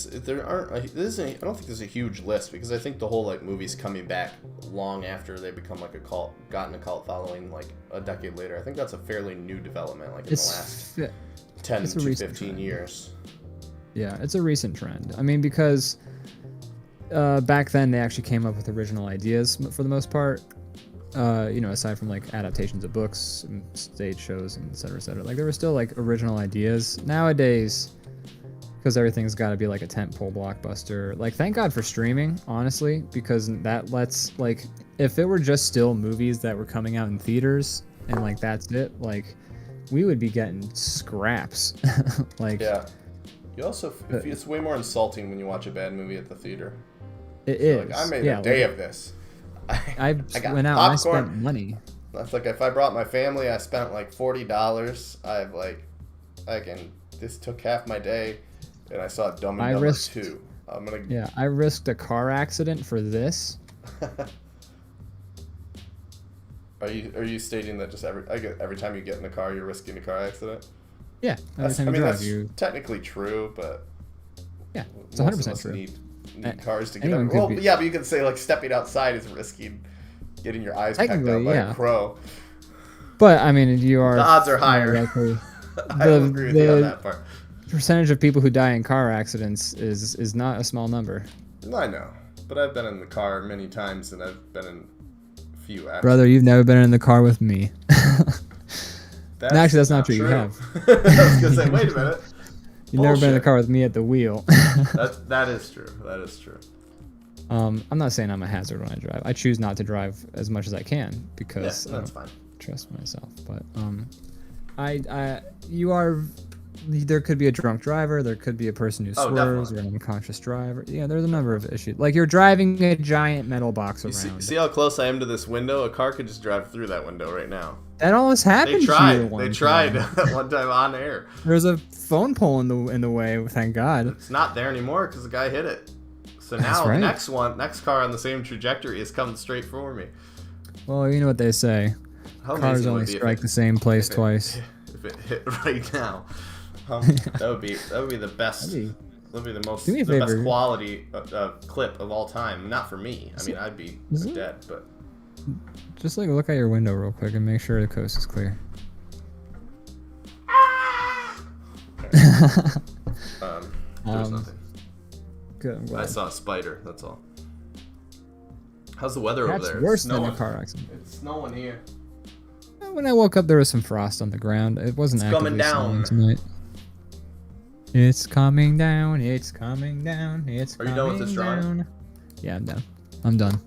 think there's a huge list, because I think the whole like movies coming back long after they become like gotten a cult following like a decade later. I think that's a fairly new development, like in the last 10 to 15 years. Yeah, it's a recent trend. I mean, because back then they actually came up with original ideas for the most part. aside from like adaptations of books and stage shows and et cetera, like there were still like original ideas. Nowadays, because everything's got to be like a tentpole blockbuster. Like, thank God for streaming, honestly, because that lets, like, if it were just still movies that were coming out in theaters and like that's it, like we would be getting scraps. Like, yeah. You also, it's way more insulting when you watch a bad movie at the theater. It is. Like, I made a day of this. I got went out popcorn. and I spent money. That's like, if I brought my family, I spent like $40. I've like, this took half my day, and I saw Dumb and Dumber 2. I risked a car accident for this. Are you stating that just every time you get in the car, you're risking a car accident? Yeah, every time you drive, that's technically true, but yeah, it's 100% true. Need cars to get out. Well, yeah, but you can say like stepping outside is risking getting your eyes pecked out by a crow. But I mean, the odds are higher. I will agree with you on that part. Percentage of people who die in car accidents is not a small number. I know, but I've been in the car many times, and I've been in a few accidents. Brother, you've never been in the car with me. Actually, that's not true. You have. I was gonna say, wait a minute. You've never been in the car with me at the wheel. That is true. That is true. I'm not saying I'm a hazard when I drive. I choose not to drive as much as I can because that's fine. Trust myself. But there could be a drunk driver. There could be a person who swerves or an unconscious driver. Yeah, there's a number of issues. Like, you're driving a giant metal box around. See how close I am to this window? A car could just drive through that window right now. That almost happened. They tried one time on air. There's a phone pole in the way. Thank God. It's not there anymore because the guy hit it. So now the next car on the same trajectory is coming straight for me. Well, you know what they say. Cars only strike the same place twice. If it hit right now, that would be the best. That'd be the best quality clip of all time. Not for me. I mean, I'd be dead, but. Just like look out your window real quick and make sure the coast is clear. There's nothing. Good. I'm glad. I saw a spider. That's all. How's the weather over there? That's worse than a car accident. It's snowing here. When I woke up, there was some frost on the ground. It wasn't actively snowing tonight. It's coming down. It's coming down. It's coming down. Are you done with this drawing? Yeah, I'm done. I'm done.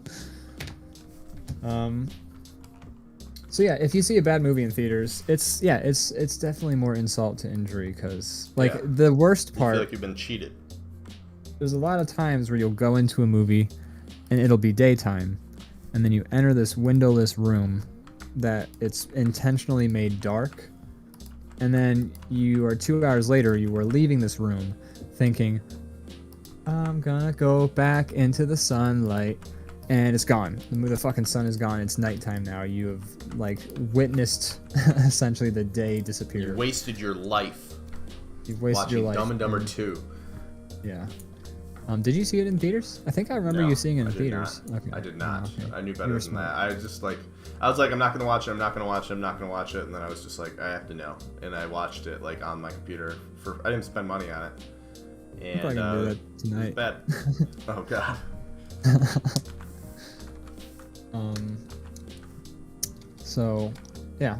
So yeah, if you see a bad movie in theaters, it's definitely more insult to injury because the worst part. You feel like you've been cheated. There's a lot of times where you'll go into a movie, and it'll be daytime, and then you enter this windowless room that it's intentionally made dark, and then you are 2 hours later, you are leaving this room, thinking, I'm gonna go back into the sunlight. And it's gone. The fucking sun is gone. It's nighttime now. You have like witnessed essentially the day disappear. You wasted your life. You've wasted your life. Dumb and Dumber 2. Yeah. Did you see it in theaters? I think I remember you seeing it in theaters. Okay. I did not. Okay. I knew better than that. I was like, I'm not gonna watch it. I'm not gonna watch it. I'm not gonna watch it. And then I was just like, I have to know. And I watched it like on my computer. I didn't spend money on it. And I'm probably gonna do that tonight. It was bad. Oh god. So yeah,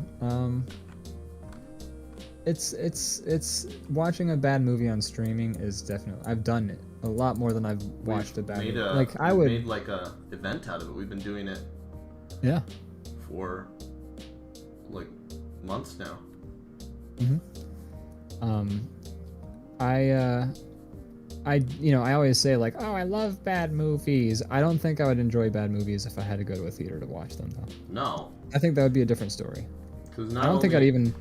it's watching a bad movie on streaming is definitely, I've done it a lot more than I've watched a bad movie. We made like a event out of it. We've been doing it for like months now. I always say like, oh, I love bad movies. I don't think I would enjoy bad movies if I had to go to a theater to watch them, though. No. I think that would be a different story. I don't think I'd even...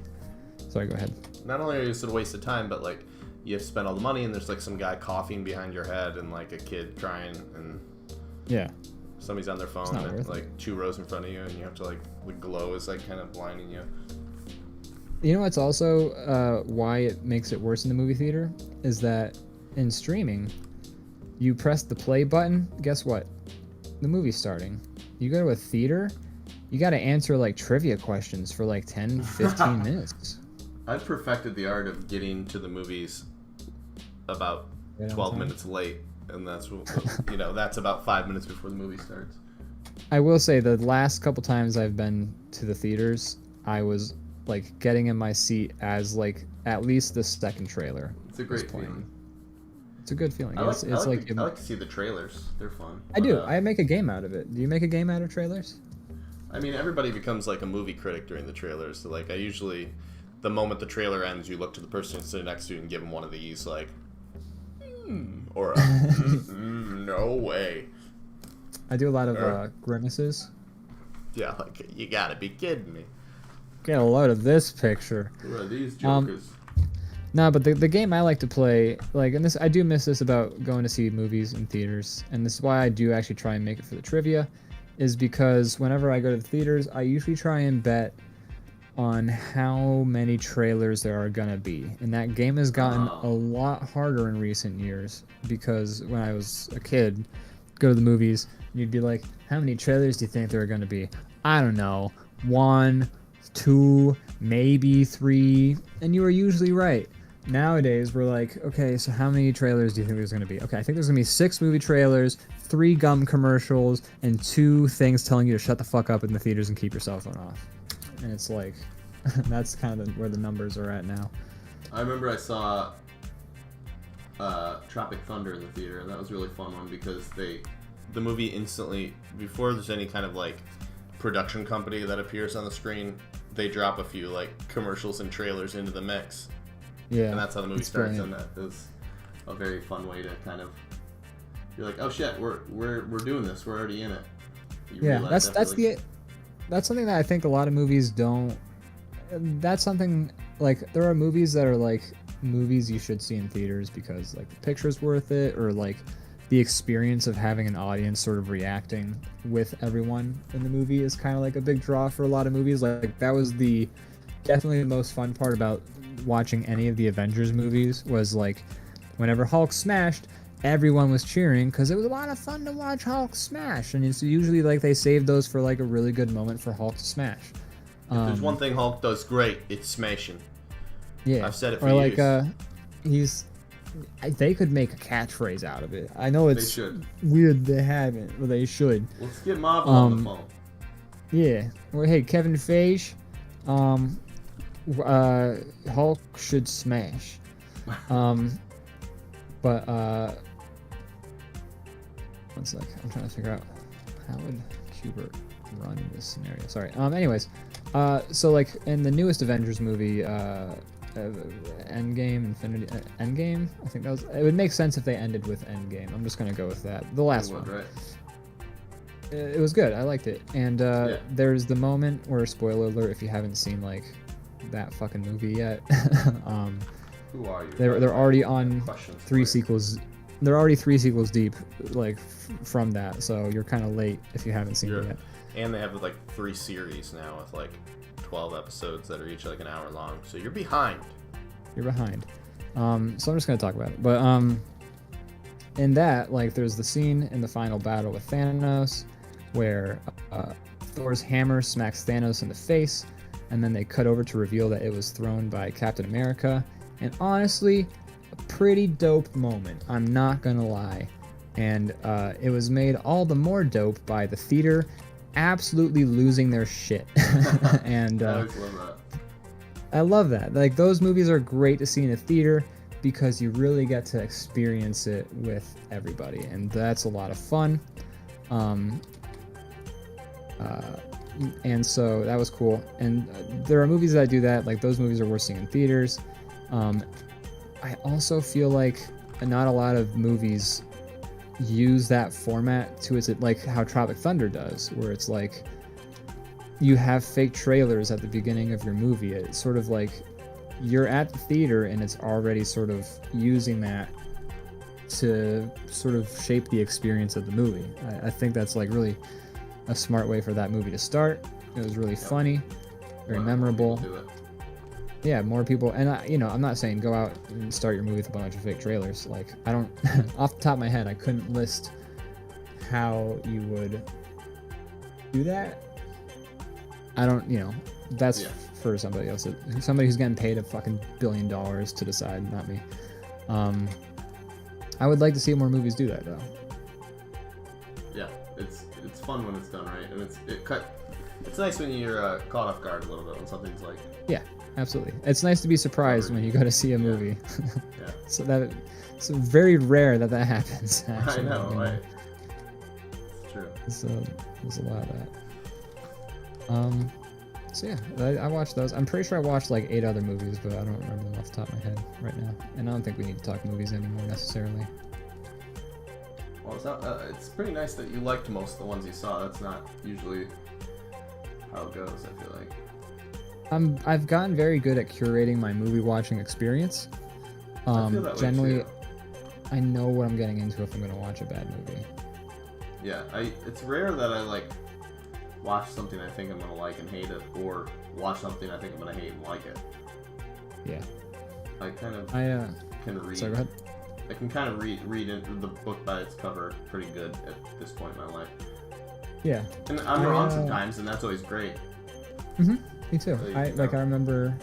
Sorry, go ahead. Not only are you just a waste of time, but like, you have to spend all the money, and there's like some guy coughing behind your head, and like a kid crying, and... Yeah. Somebody's on their phone, and like 2 rows in front of you, and you have to like, the glow is like kind of blinding you. You know what's also why it makes it worse in the movie theater? Is that in streaming, you press the play button, guess what? The movie's starting. You go to a theater, you gotta answer like trivia questions for like 10, 15 minutes. I've perfected the art of getting to the movies about 12 minutes late, and that's that's about 5 minutes before the movie starts. I will say the last couple times I've been to the theaters, I was like getting in my seat as like at least the second trailer. It's a great feeling. It's a good feeling. I like I to see the trailers. They're fun. I do. I make a game out of it. Do you make a game out of trailers? I mean, everybody becomes like a movie critic during the trailers. So, like, I usually, the moment the trailer ends, you look to the person sitting next to you and give them one of these, like, or a, no way. I do a lot of grimaces. Yeah, like, you gotta be kidding me. Get a load of this picture. Who are these jokers? No, but the game I like to play, like, and this I do miss this about going to see movies in theaters, and this is why I do actually try and make it for the trivia, is because whenever I go to the theaters, I usually try and bet on how many trailers there are gonna be. And that game has gotten a lot harder in recent years, because when I was a kid, go to the movies, and you'd be like, how many trailers do you think there are gonna be? I don't know, 1, 2, maybe 3, and you were usually right. Nowadays, we're like, okay, so how many trailers do you think there's going to be? Okay, I think there's going to be 6 movie trailers, 3 gum commercials, and 2 things telling you to shut the fuck up in the theaters and keep your cell phone off. And it's like, that's kind of where the numbers are at now. I remember I saw Tropic Thunder in the theater, and that was a really fun one because the movie instantly, before there's any kind of like production company that appears on the screen, they drop a few like commercials and trailers into the mix. Yeah, and that's how the movie starts. Brilliant. And that is a very fun way to kind of, you're like, oh shit, we're doing this, we're already in it. Yeah, that's something that I think a lot of movies don't. That's something, like, there are movies that are like movies you should see in theaters because like the picture's worth it, or like the experience of having an audience sort of reacting with everyone in the movie is kind of like a big draw for a lot of movies. Like that was definitely the most fun part about watching any of the Avengers movies, was like whenever Hulk smashed, everyone was cheering because it was a lot of fun to watch Hulk smash, and it's usually like they saved those for like a really good moment for Hulk to smash. If there's one thing Hulk does great, it's smashing. Yeah, I've said it for years. They could make a catchphrase out of it. I know it's weird they haven't, but they should. Let's get Marvel on the phone. Yeah. Well, hey, Kevin Feige, Hulk should smash. One sec. I'm trying to figure out how would Kubert run this scenario. Sorry. Anyways, so like in the newest Avengers movie, Endgame. I think that was. It would make sense if they ended with Endgame. I'm just gonna go with that. The last one. Right. It was good. I liked it. And there's the moment where, spoiler alert, if you haven't seen like that fucking movie yet, who are you? They're already on 3 sequels. They're already 3 sequels deep, like from that. So you're kind of late if you haven't seen it yet. And they have like 3 series now with like 12 episodes that are each like an hour long. So you're behind. So I'm just gonna talk about it. But in that, like, there's the scene in the final battle with Thanos where Thor's hammer smacks Thanos in the face, and then they cut over to reveal that it was thrown by Captain America. And honestly, a pretty dope moment, I'm not gonna lie. And it was made all the more dope by the theater absolutely losing their shit. And I always love that. I love that. Like, those movies are great to see in a theater because you really get to experience it with everybody, and that's a lot of fun. And so that was cool. And there are movies that do that. Like, those movies are worth seeing in theaters. I also feel like not a lot of movies use that format to its, like how Tropic Thunder does, where it's like you have fake trailers at the beginning of your movie. It's sort of like you're at the theater and it's already sort of using that to sort of shape the experience of the movie. I think that's like really a smart way for that movie to start. It was really funny, very memorable. Yeah, more people. And I'm not saying go out and start your movie with a bunch of fake trailers. Like, I don't, off the top of my head, I couldn't list how you would do that. I don't, that's for somebody else. Somebody who's getting paid $1 fucking billion to decide, not me. I would like to see more movies do that, though. Yeah, it's fun when it's done right, and it's nice when you're caught off guard a little bit when something's like. Yeah, absolutely. It's nice to be surprised when you go to see a movie. Yeah. So it's very rare that happens. Actually, I know, you right? It's true. There's a lot of that. So yeah, I watched those. I'm pretty sure I watched like 8 other movies, but I don't remember them off the top of my head right now. And I don't think we need to talk movies anymore necessarily. Well, it's pretty nice that you liked most of the ones you saw. That's not usually how it goes, I feel like. I've gotten very good at curating my movie watching experience. I feel that way Generally, too. I know what I'm getting into if I'm going to watch a bad movie. Yeah, it's rare that I like watch something I think I'm gonna like and hate it, or watch something I think I'm gonna hate and like it. Yeah. I kind of can read. Sorry, go ahead. I can kind of read into the book by its cover pretty good at this point in my life. Yeah. And I'm wrong sometimes, and that's always great. Mhm. Me too. So I remember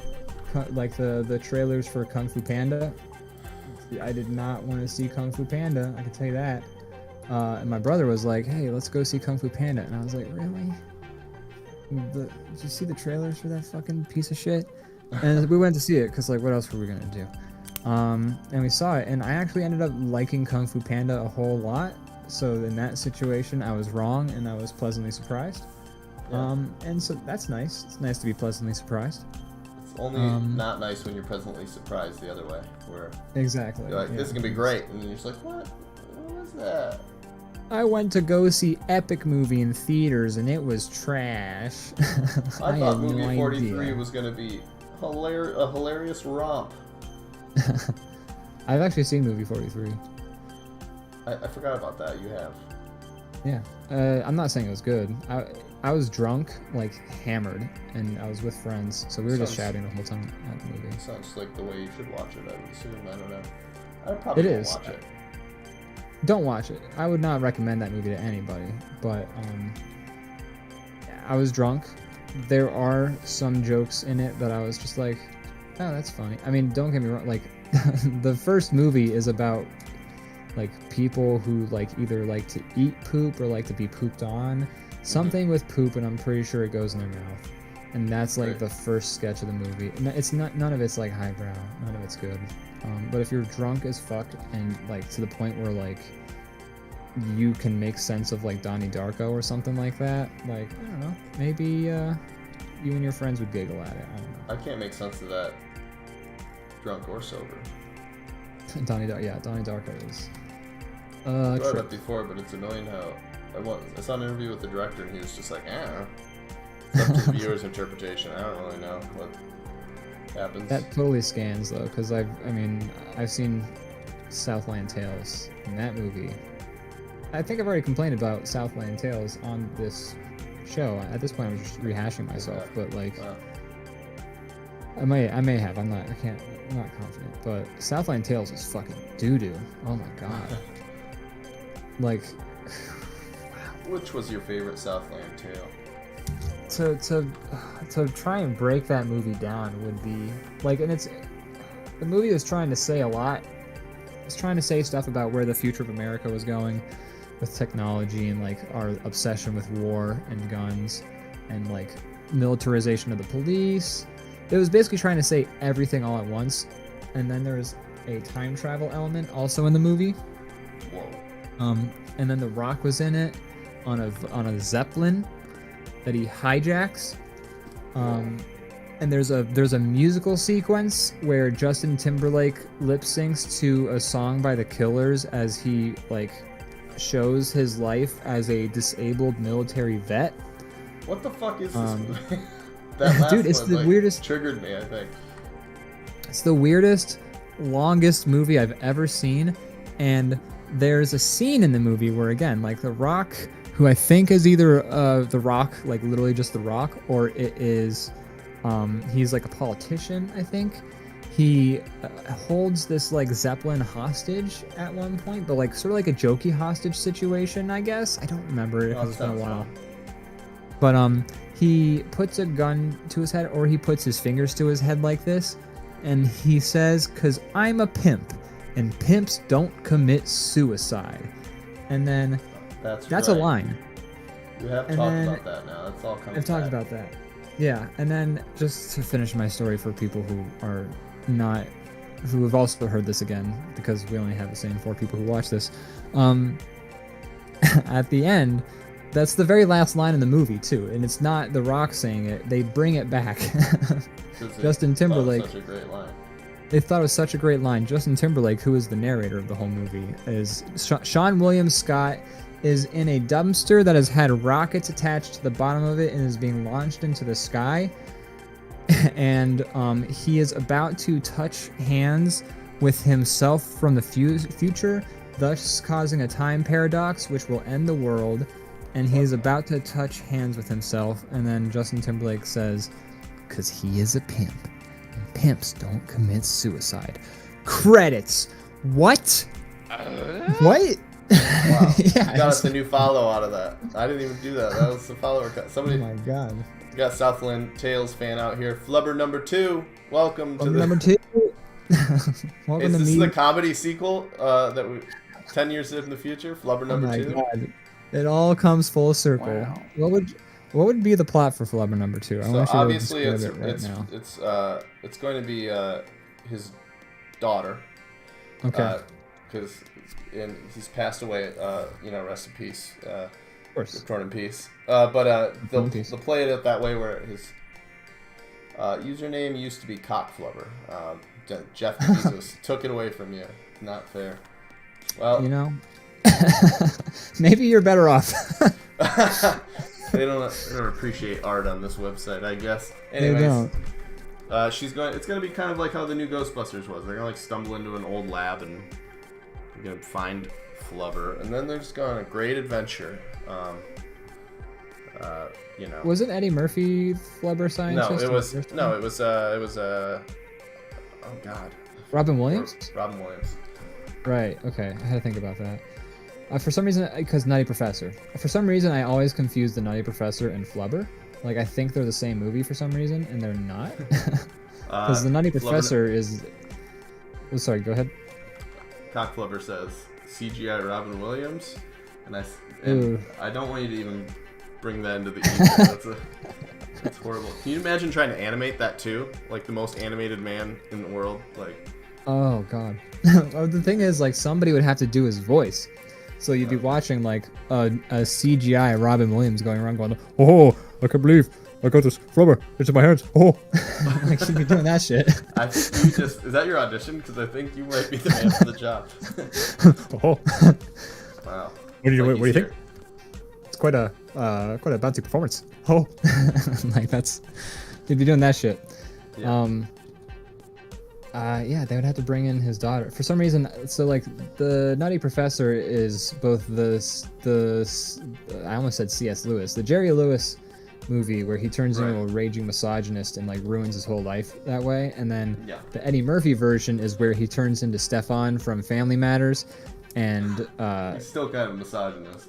like the trailers for Kung Fu Panda. I did not want to see Kung Fu Panda, I can tell you that. And my brother was like, "Hey, let's go see Kung Fu Panda," and I was like, "Really? Did you see the trailers for that fucking piece of shit?" And we went to see it because, like, what else were we gonna do? And we saw it, and I actually ended up liking Kung Fu Panda a whole lot. So in that situation, I was wrong, and I was pleasantly surprised. Yeah. And so that's nice. It's nice to be pleasantly surprised. It's only not nice when you're pleasantly surprised the other way, where Exactly. you're like, "This is gonna be great," and you're just like, "What? What was that?" I went to go see Epic Movie in theaters, and it was trash. I had thought movie no 43 idea. was gonna be a hilarious romp. I've actually seen movie 43. I forgot about that. You have. Yeah. I'm not saying it was good. I was drunk, like hammered, and I was with friends, so we were just Sounds- shouting the whole time at the movie. Sounds like the way you should watch it. I would assume. I don't know. I probably It won't is. watch it. Don't watch it. I would not recommend that movie to anybody, but I was drunk. There are some jokes in it that I was just like, oh, that's funny. I mean, don't get me wrong, like the first movie is about like people who like either like to eat poop or like to be pooped on. Something with poop, and I'm pretty sure it goes in their mouth. And that's like Right. the first sketch of the movie. It's not, none of it's like highbrow. None of it's good. But if you're drunk as fuck and like to the point where like you can make sense of like Donnie Darko or something like that, like I don't know, maybe you and your friends would giggle at it. I don't know. I can't make sense of that, drunk or sober. Donnie Darko is. I brought it trip. up before, but it's annoying how I saw an interview with the director, and he was just like, it's up to the viewer's interpretation. I don't really know what happens. That totally scans though, because I've seen Southland Tales in that movie. I think I've already complained about Southland Tales on this show. At this point, I'm just rehashing myself, but like, Wow. I may have. I'm not confident. But Southland Tales is fucking doo doo. Oh my god. Like, Which was your favorite Southland tale? to try and break that movie down would be like, and the movie was trying to say a lot. It's trying to say stuff about where the future of America was going with technology and like our obsession with war and guns and like militarization of the police. It was basically trying to say everything all at once. And then there's a time travel element also in the movie. Whoa. And then The Rock was in it on a Zeppelin that he hijacks. And there's a musical sequence where Justin Timberlake lip syncs to a song by The Killers as he like shows his life as a disabled military vet. What the fuck is this movie? That last Dude, it's one, the like, weirdest. Triggered me, I think. It's the weirdest, longest movie I've ever seen, and there's a scene in the movie where again, like The Rock, who I think is either The Rock, like literally just The Rock, or it is he's like a politician, I think. He holds this like Zeppelin hostage at one point, but like sort of like a jokey hostage situation, I guess. I don't remember it because it's been a while. But he puts a gun to his head, or he puts his fingers to his head like this, and he says, "'Cause I'm a pimp, and pimps don't commit suicide." And then That's a right. line. You have And talked then- about that now. That's all coming I've talked back. about that. Yeah, and then just to finish my story for people who are not, who have also heard this again, because we only have the same 4 people who watch this. At the end, that's the very last line in the movie too, and it's not The Rock saying it. They bring it back. 'Cause they Justin thought it was Timberlake. Such a great line. They thought it was such a great line. Justin Timberlake, who is the narrator of the whole movie, is Sean William Scott is in a dumpster that has had rockets attached to the bottom of it and is being launched into the sky. And he is about to touch hands with himself from the future, thus causing a time paradox which will end the world. And he is about to touch hands with himself, and then Justin Timberlake says, "'Cause he is a pimp, and pimps don't commit suicide." Credits. What? What? Wow. Yeah, You got us a new follow out of that. I didn't even do that. That was the follower. Oh Somebody my god. got Southland Tales fan out here. Flubber number 2. Welcome to the Number 2. Welcome Is to this me. the comedy sequel that we 10 years in the future? Flubber Oh number my 2. god. It all comes full circle. Wow. What would be the plot for Flubber number 2? I So want you to obviously describe it right now. it's going to be his daughter. Okay. Because he's passed away. Rest in peace. Of course. Return in peace. But they'll in peace. play it that way where his username used to be Cockflubber. Jeff Bezos took it away from you. Not fair. Well, You know? Maybe you're better off. they don't appreciate art on this website, I guess. They Anyways, don't. it's gonna be kind of like how the new Ghostbusters was. They're gonna like stumble into an old lab and they're gonna find Flubber, and then they're just going on a great adventure. Wasn't Eddie Murphy Flubber scientist? it was oh god, Robin Williams? Robin Williams. Right, okay. I had to think about that. For some reason, because Nutty Professor. For some reason, I always confuse the Nutty Professor and Flubber. Like, I think they're the same movie for some reason, and they're not. Because the Nutty Professor is... Oh, sorry, go ahead. Cockflubber says CGI Robin Williams, and Ooh. I don't want you to even bring that into the ether. That's horrible. Can you imagine trying to animate that too? Like the most animated man in the world? Like, Oh, God. Oh, the thing is, like, somebody would have to do his voice. So you'd be watching, like, a CGI Robin Williams going around going, "Oh, I can't believe I got this Flubber. It's in my hands. Oh." Like, you'd be doing that shit. I think you just is that your audition? Because I think you might be the man for the job. Oh. Wow. What do you Like what do you he's think? It's quite a bouncy performance. Oh. Like, you'd be doing that shit. Yeah. Yeah, they would have to bring in his daughter for some reason. So, like, the Nutty Professor is both the I almost said C.S. Lewis, the Jerry Lewis movie where he turns into a raging misogynist and like ruins his whole life that way, and then the Eddie Murphy version is where he turns into Stefan from Family Matters, and He's still kind of a misogynist.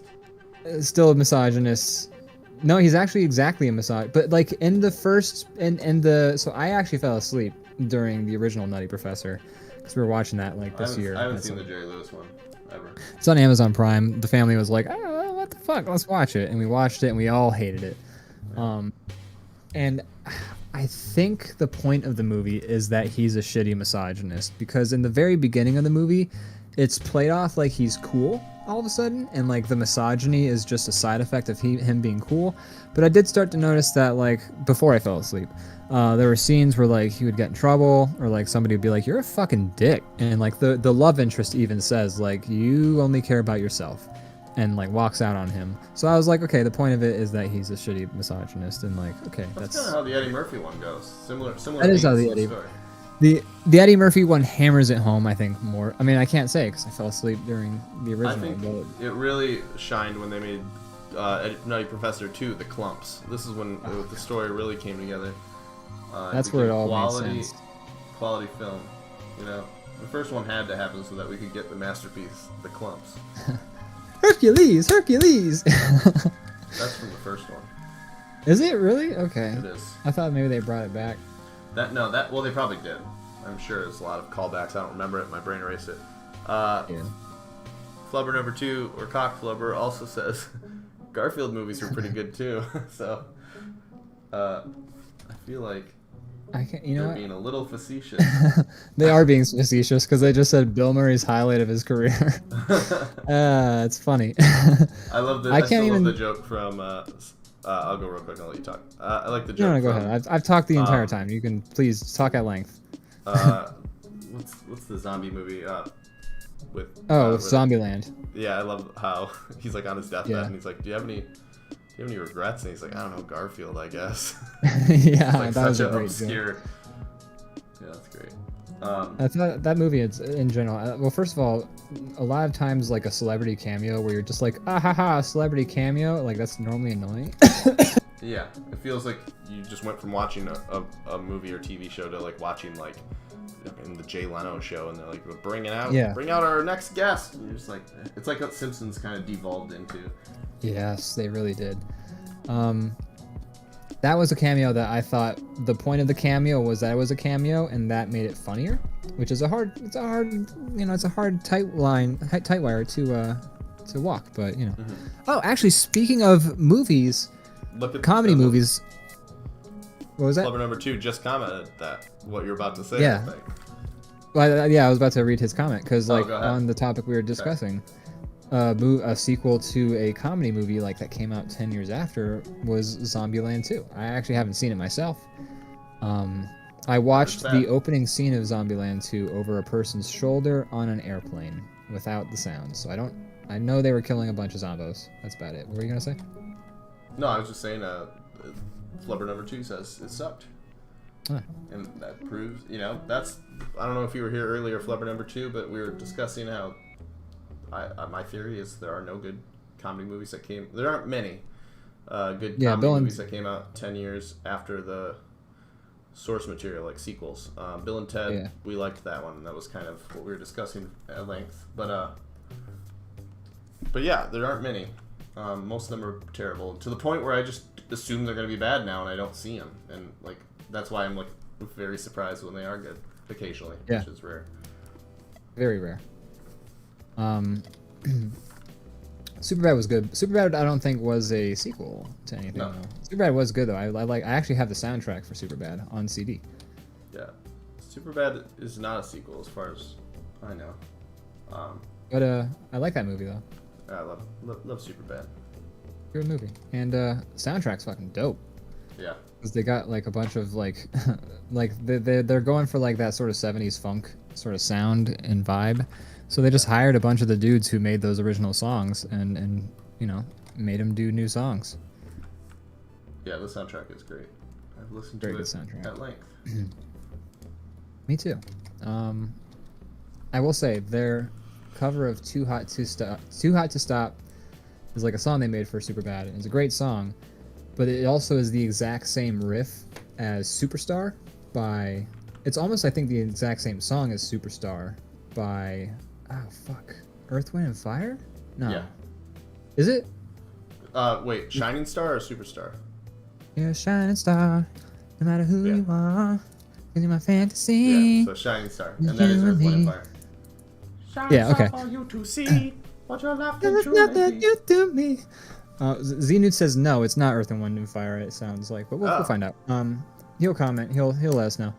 still a misogynist. No, he's actually exactly a misogynist. But like in the first, so I actually fell asleep during the original Nutty Professor because we were watching that like this year. I haven't seen the Jerry Lewis one ever. It's on Amazon Prime. The family was like, "Oh, what the fuck? Let's watch it," and we watched it, and we all hated it. And I think the point of the movie is that he's a shitty misogynist because in the very beginning of the movie, it's played off like he's cool all of a sudden, and like the misogyny is just a side effect of him being cool. But I did start to notice that like before I fell asleep, there were scenes where like he would get in trouble or like somebody would be like, "You're a fucking dick," and like the love interest even says like, "You only care about yourself," and like walks out on him. So I was like, okay, the point of it is that he's a shitty misogynist, and like, okay, That's kind of how the Eddie Murphy one goes. Similar. That is how the beats in Eddie- story. the Eddie Murphy one hammers it home, I think, more. I mean, I can't say because I fell asleep during the I original. think but it really shined when they made Nutty Professor 2, The Clumps. This is when the story really came together. That's where it all quality, made sense. Quality film. You know, the first one had to happen so that we could get the masterpiece, The Clumps. Hercules! That's from the first one. Is it really? Okay. It is. I thought maybe they brought it back. Well, they probably did. I'm sure there's a lot of callbacks. I don't remember it. My brain erased it. Yeah. Flubber number 2 or Cock Flubber also says Garfield movies were pretty good too. So I feel like I can't. You know they're what? being a little facetious. They are being facetious because they just said Bill Murray's highlight of his career. It's funny. I love the. I I can't still even. love the joke from. I'll go real quick and I'll let you talk. I like the joke. No, go from, ahead. I've talked the entire time. You can please talk at length. What's the zombie movie? With with Zombieland. Yeah, I love how he's like on his deathbed Yeah. and he's like, "Do you have any regrets?" And he's like, "I don't know, Garfield, I guess." Yeah, like that was such a an great obscure. joke. Yeah, that's great. I thought that movie is in general. Well, first of all, a lot of times like a celebrity cameo where you're just like, ah ha ha, celebrity cameo. Like that's normally annoying. Yeah, it feels like you just went from watching a movie or TV show to like watching like in the Jay Leno show, and they're like, bring out our next guest. And you're just like, it's like what Simpsons kind of devolved into. Yes, they really did. That was a cameo that I thought the point of the cameo was that it was a cameo, and that made it funnier, which is a hard tight wire to walk, but you know. Mm-hmm. Oh, actually, speaking of movies, Look at comedy movies. What was that? Flubber number 2 just commented that what you're about to say. Yeah. I think. Well, yeah, I was about to read his comment because, like, go ahead. on the topic we were discussing, a sequel to a comedy movie like that came out 10 years after was Zombieland 2. I actually haven't seen it myself. I watched the opening scene of Zombieland 2 over a person's shoulder on an airplane without the sound, so I know they were killing a bunch of zombos. That's about it. What were you gonna say? No, I was just saying. Flubber number 2 says it sucked. Huh. And that proves, that's, I don't know if you were here earlier, Flubber number 2, but we were discussing how my theory is there are no good comedy movies there aren't many good comedy movies that came out 10 years after the source material, like sequels. Bill and Ted, we liked that one. That was kind of what we were discussing at length. But yeah, there aren't many. Most of them are terrible, to the point where I just assume they're going to be bad now, and I don't see them. And like that's why I'm like very surprised when they are good occasionally, which is rare. Very rare. Superbad was good. Superbad, I don't think was a sequel to anything. No. Though. Superbad was good though. I actually have the soundtrack for Superbad on CD. Yeah, Superbad is not a sequel as far as I know. But I like that movie though. I love Superbad. Good movie, and soundtrack's fucking dope. Yeah. Because they got like a bunch of like, like they're going for like that sort of 70s funk sort of sound and vibe. So they just hired a bunch of the dudes who made those original songs and made them do new songs. Yeah, the soundtrack is great. I've listened Very to good it soundtrack. at length. Me too. I will say their cover of Too Hot to Stop is like a song they made for Superbad. It's a great song, but it also is the exact same riff as Superstar by... It's almost, I think, the exact same song as Superstar by... Oh, fuck. Earth, Wind, and Fire? No. Yeah. Is it? Wait, Shining Star or Superstar? You're a shining star, no matter who you are, 'cause you're my fantasy. Yeah, so Shining Star. And that is Earth, Wind, and Fire. Yeah, okay. For you to see what your life can There's truly nothing be. you do me. Xenute says no, it's not Earth and Wind and Fire. It sounds like, but we'll find out. He'll comment. He'll let us know.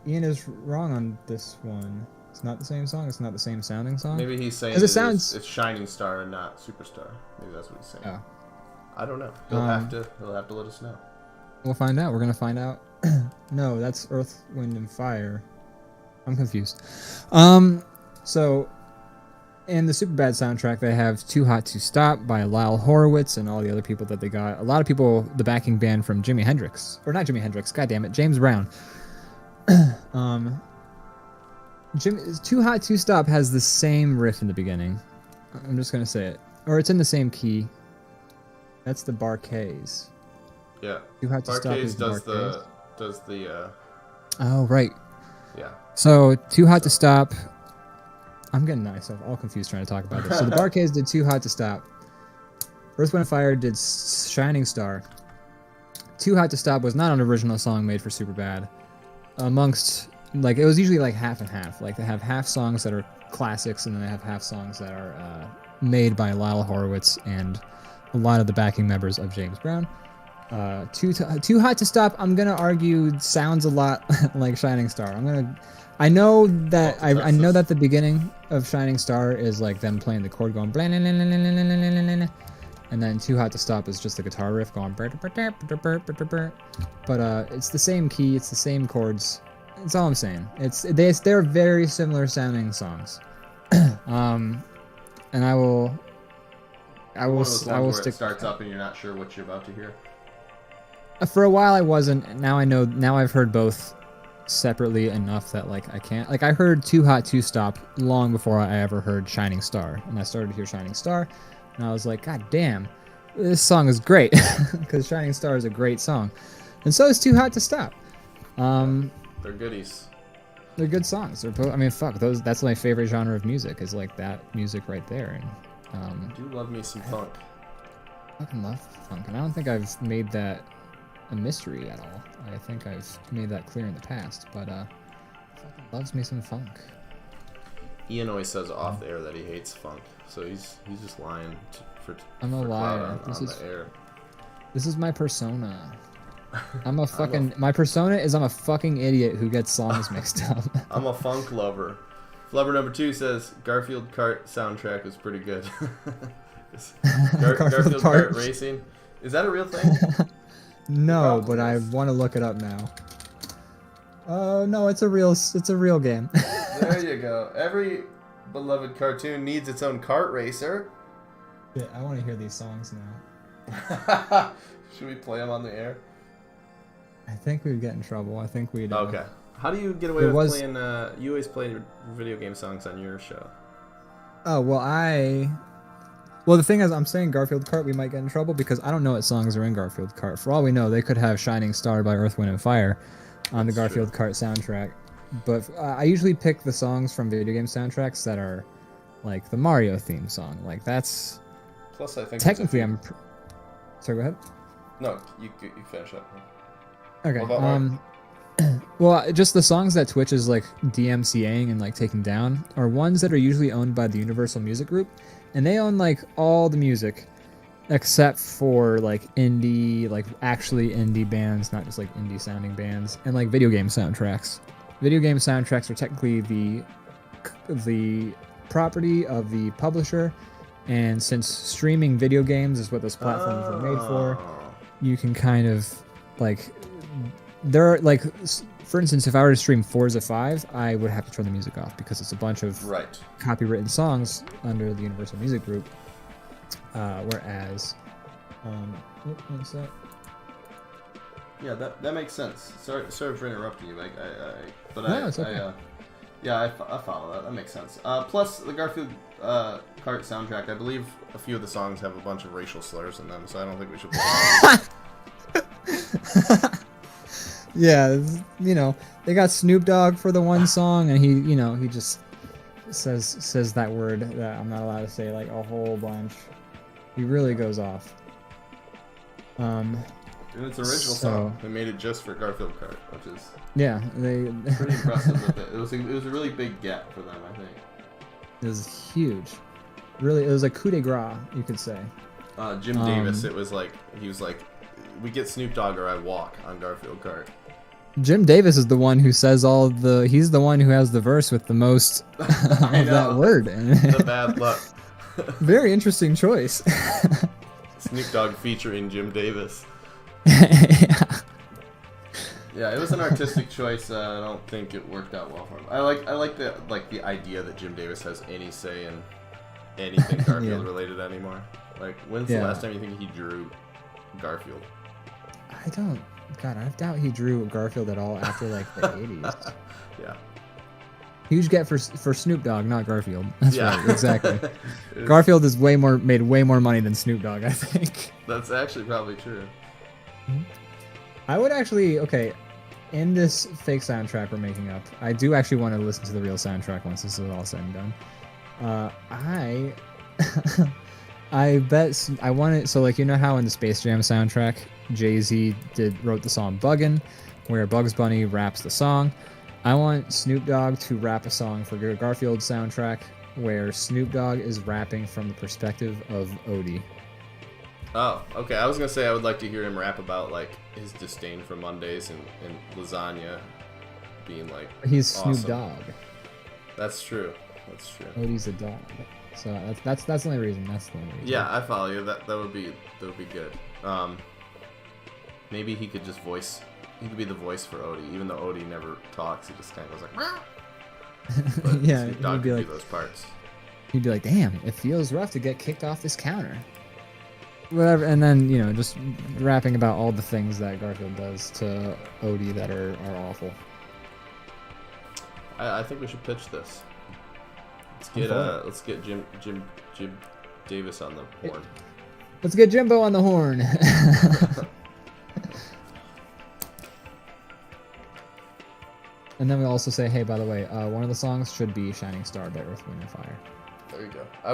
Ian is wrong on this one. It's not the same song. It's not the same sounding song. Maybe he's saying it's Shining Star and not Superstar. Maybe that's what he's saying. Oh. I don't know. He'll have to let us know. We'll find out. We're gonna find out. No, that's Earth, Wind, and Fire. I'm confused. So, in the Superbad soundtrack, they have Too Hot to Stop by Lyle Horowitz and all the other people that they got. A lot of people, the backing band from Jimi Hendrix. Or not Jimi Hendrix, goddammit, James Brown. Too Hot to Stop has the same riff in the beginning. I'm just going to say it. Or it's in the same key. That's the Bar-Kays. Yeah. Too Hot to Stop is does Bar-Kays. the Oh, right. Yeah. So, Too Hot to Stop... I'm getting myself all confused trying to talk about this. So the Bar-Kays did Too Hot to Stop. Earth, Wind & Fire did Shining Star. Too Hot to Stop was not an original song made for Superbad. Amongst like it was usually like half and half. Like they have half songs that are classics, and then they have half songs that are made by Lyle Horowitz and a lot of the backing members of James Brown. Too Hot to Stop, I'm gonna argue, sounds a lot like Shining Star. I know that I know that the beginning of Shining Star is like them playing the chord going blah, blah, blah, blah, blah, blah, blah, and then Too Hot to Stop is just the guitar riff going but it's the same key, it's the same chords. That's all I'm saying. They're very similar sounding songs. And I will stick. stick. It starts up and you're not sure what you're about to hear. For a while I wasn't. Now I know. Now I've heard both separately enough that like I can't. Like I heard Too Hot to Stop long before I ever heard Shining Star, and I started to hear Shining Star, and I was like, God damn, this song is great, because Shining Star is a great song, and so is Too Hot to Stop. They're goodies. They're good songs. I mean, fuck those. That's my favorite genre of music. Is like that music right there. And I do love me some funk. I fucking love funk, and I don't think I've made that a mystery at all. I think I've made that clear in the past. But fucking loves me some funk. Ian always says off the air that he hates funk, so he's just lying I'm a liar. on the air. This is my persona. I'm a fucking. My persona is I'm a fucking idiot who gets songs mixed up. I'm a funk lover. Flubber number 2 says Garfield Kart soundtrack was pretty good. Garfield Kart Racing. Is that a real thing? No, but I want to look it up now. Oh no, it's a real game. There you go. Every beloved cartoon needs its own kart racer. Yeah, I want to hear these songs now. Should we play them on the air? I think we'd get in trouble. I think we'd. Okay. How do you get away with playing? You always play video game songs on your show. Oh well, the thing is, I'm saying Garfield Kart, we might get in trouble because I don't know what songs are in Garfield Kart. For all we know, they could have Shining Star by Earth, Wind & Fire on the Garfield Kart soundtrack. But I usually pick the songs from video game soundtracks that are like the Mario theme song. Like that's. Plus, I think technically Sorry, go ahead. No, you finish up. Okay. Well, just the songs that Twitch is like DMCAing and like taking down are ones that are usually owned by the Universal Music Group, and they own like all the music except for like indie, like actually indie bands, not just like indie sounding bands, and like video game soundtracks. Video game soundtracks are technically the property of the publisher, and since streaming video games is what those platforms were made for, you can kind of like there are like, for instance, if I were to stream Forza 5, I would have to turn the music off because it's a bunch of copywritten songs under the Universal Music Group. Whereas, one sec. Yeah, that makes sense. Sorry for interrupting you, Mike. It's okay. I follow that. That makes sense. Plus, the Garfield Kart soundtrack, I believe a few of the songs have a bunch of racial slurs in them, so I don't think we should play them. Yeah, you know, they got Snoop Dogg for the one song, and he just says that word that I'm not allowed to say like a whole bunch. He really goes off. And it's an original song. They made it just for Garfield Kart, which is pretty impressive with it. It was a really big get for them, I think. It was huge. Really, it was a coup de grace, you could say. Jim Davis, he was like, we get Snoop Dogg or I walk on Garfield Kart. Jim Davis is the one who says he's the one who has the verse with the most of that word. The bad luck. Very interesting choice. Snoop Dogg featuring Jim Davis. Yeah, it was an artistic choice. I don't think it worked out well for him. I like the idea that Jim Davis has any say in anything Garfield related anymore. Like, when's the last time you think he drew Garfield? I doubt he drew Garfield at all after like the 80s. Yeah. Huge get for Snoop Dogg, not Garfield. That's right, exactly. Garfield has made way more money than Snoop Dogg, I think. That's actually probably true. I would actually, in this fake soundtrack we're making up, I do actually want to listen to the real soundtrack once this is all said and done. I bet I want it. So, like, you know how in the Space Jam soundtrack, Jay-Z wrote the song "Buggin'," where Bugs Bunny raps the song. I want Snoop Dogg to rap a song for Garfield soundtrack where Snoop Dogg is rapping from the perspective of Odie. Oh, okay. I was gonna say I would like to hear him rap about like his disdain for Mondays and lasagna being like He's awesome. Snoop Dogg. That's true. That's true. Odie's a dog. So that's the only reason. That's the only reason. Yeah, I follow you. That would be good. Maybe he could just he could be the voice for Odie, even though Odie never talks. He just kind of goes like, "Rah!" But Yeah, Snoop Dogg he'd be could like, do those parts. he'd be like, "Damn, it feels rough to get kicked off this counter." Whatever, and then just rapping about all the things that Garfield does to Odie that are awful. I think we should pitch this. Let's get Jim Davis on the horn. Let's get Jimbo on the horn. And then we also say, hey, by the way, one of the songs should be "Shining Star" by Earth, Wind & Fire. There you go. I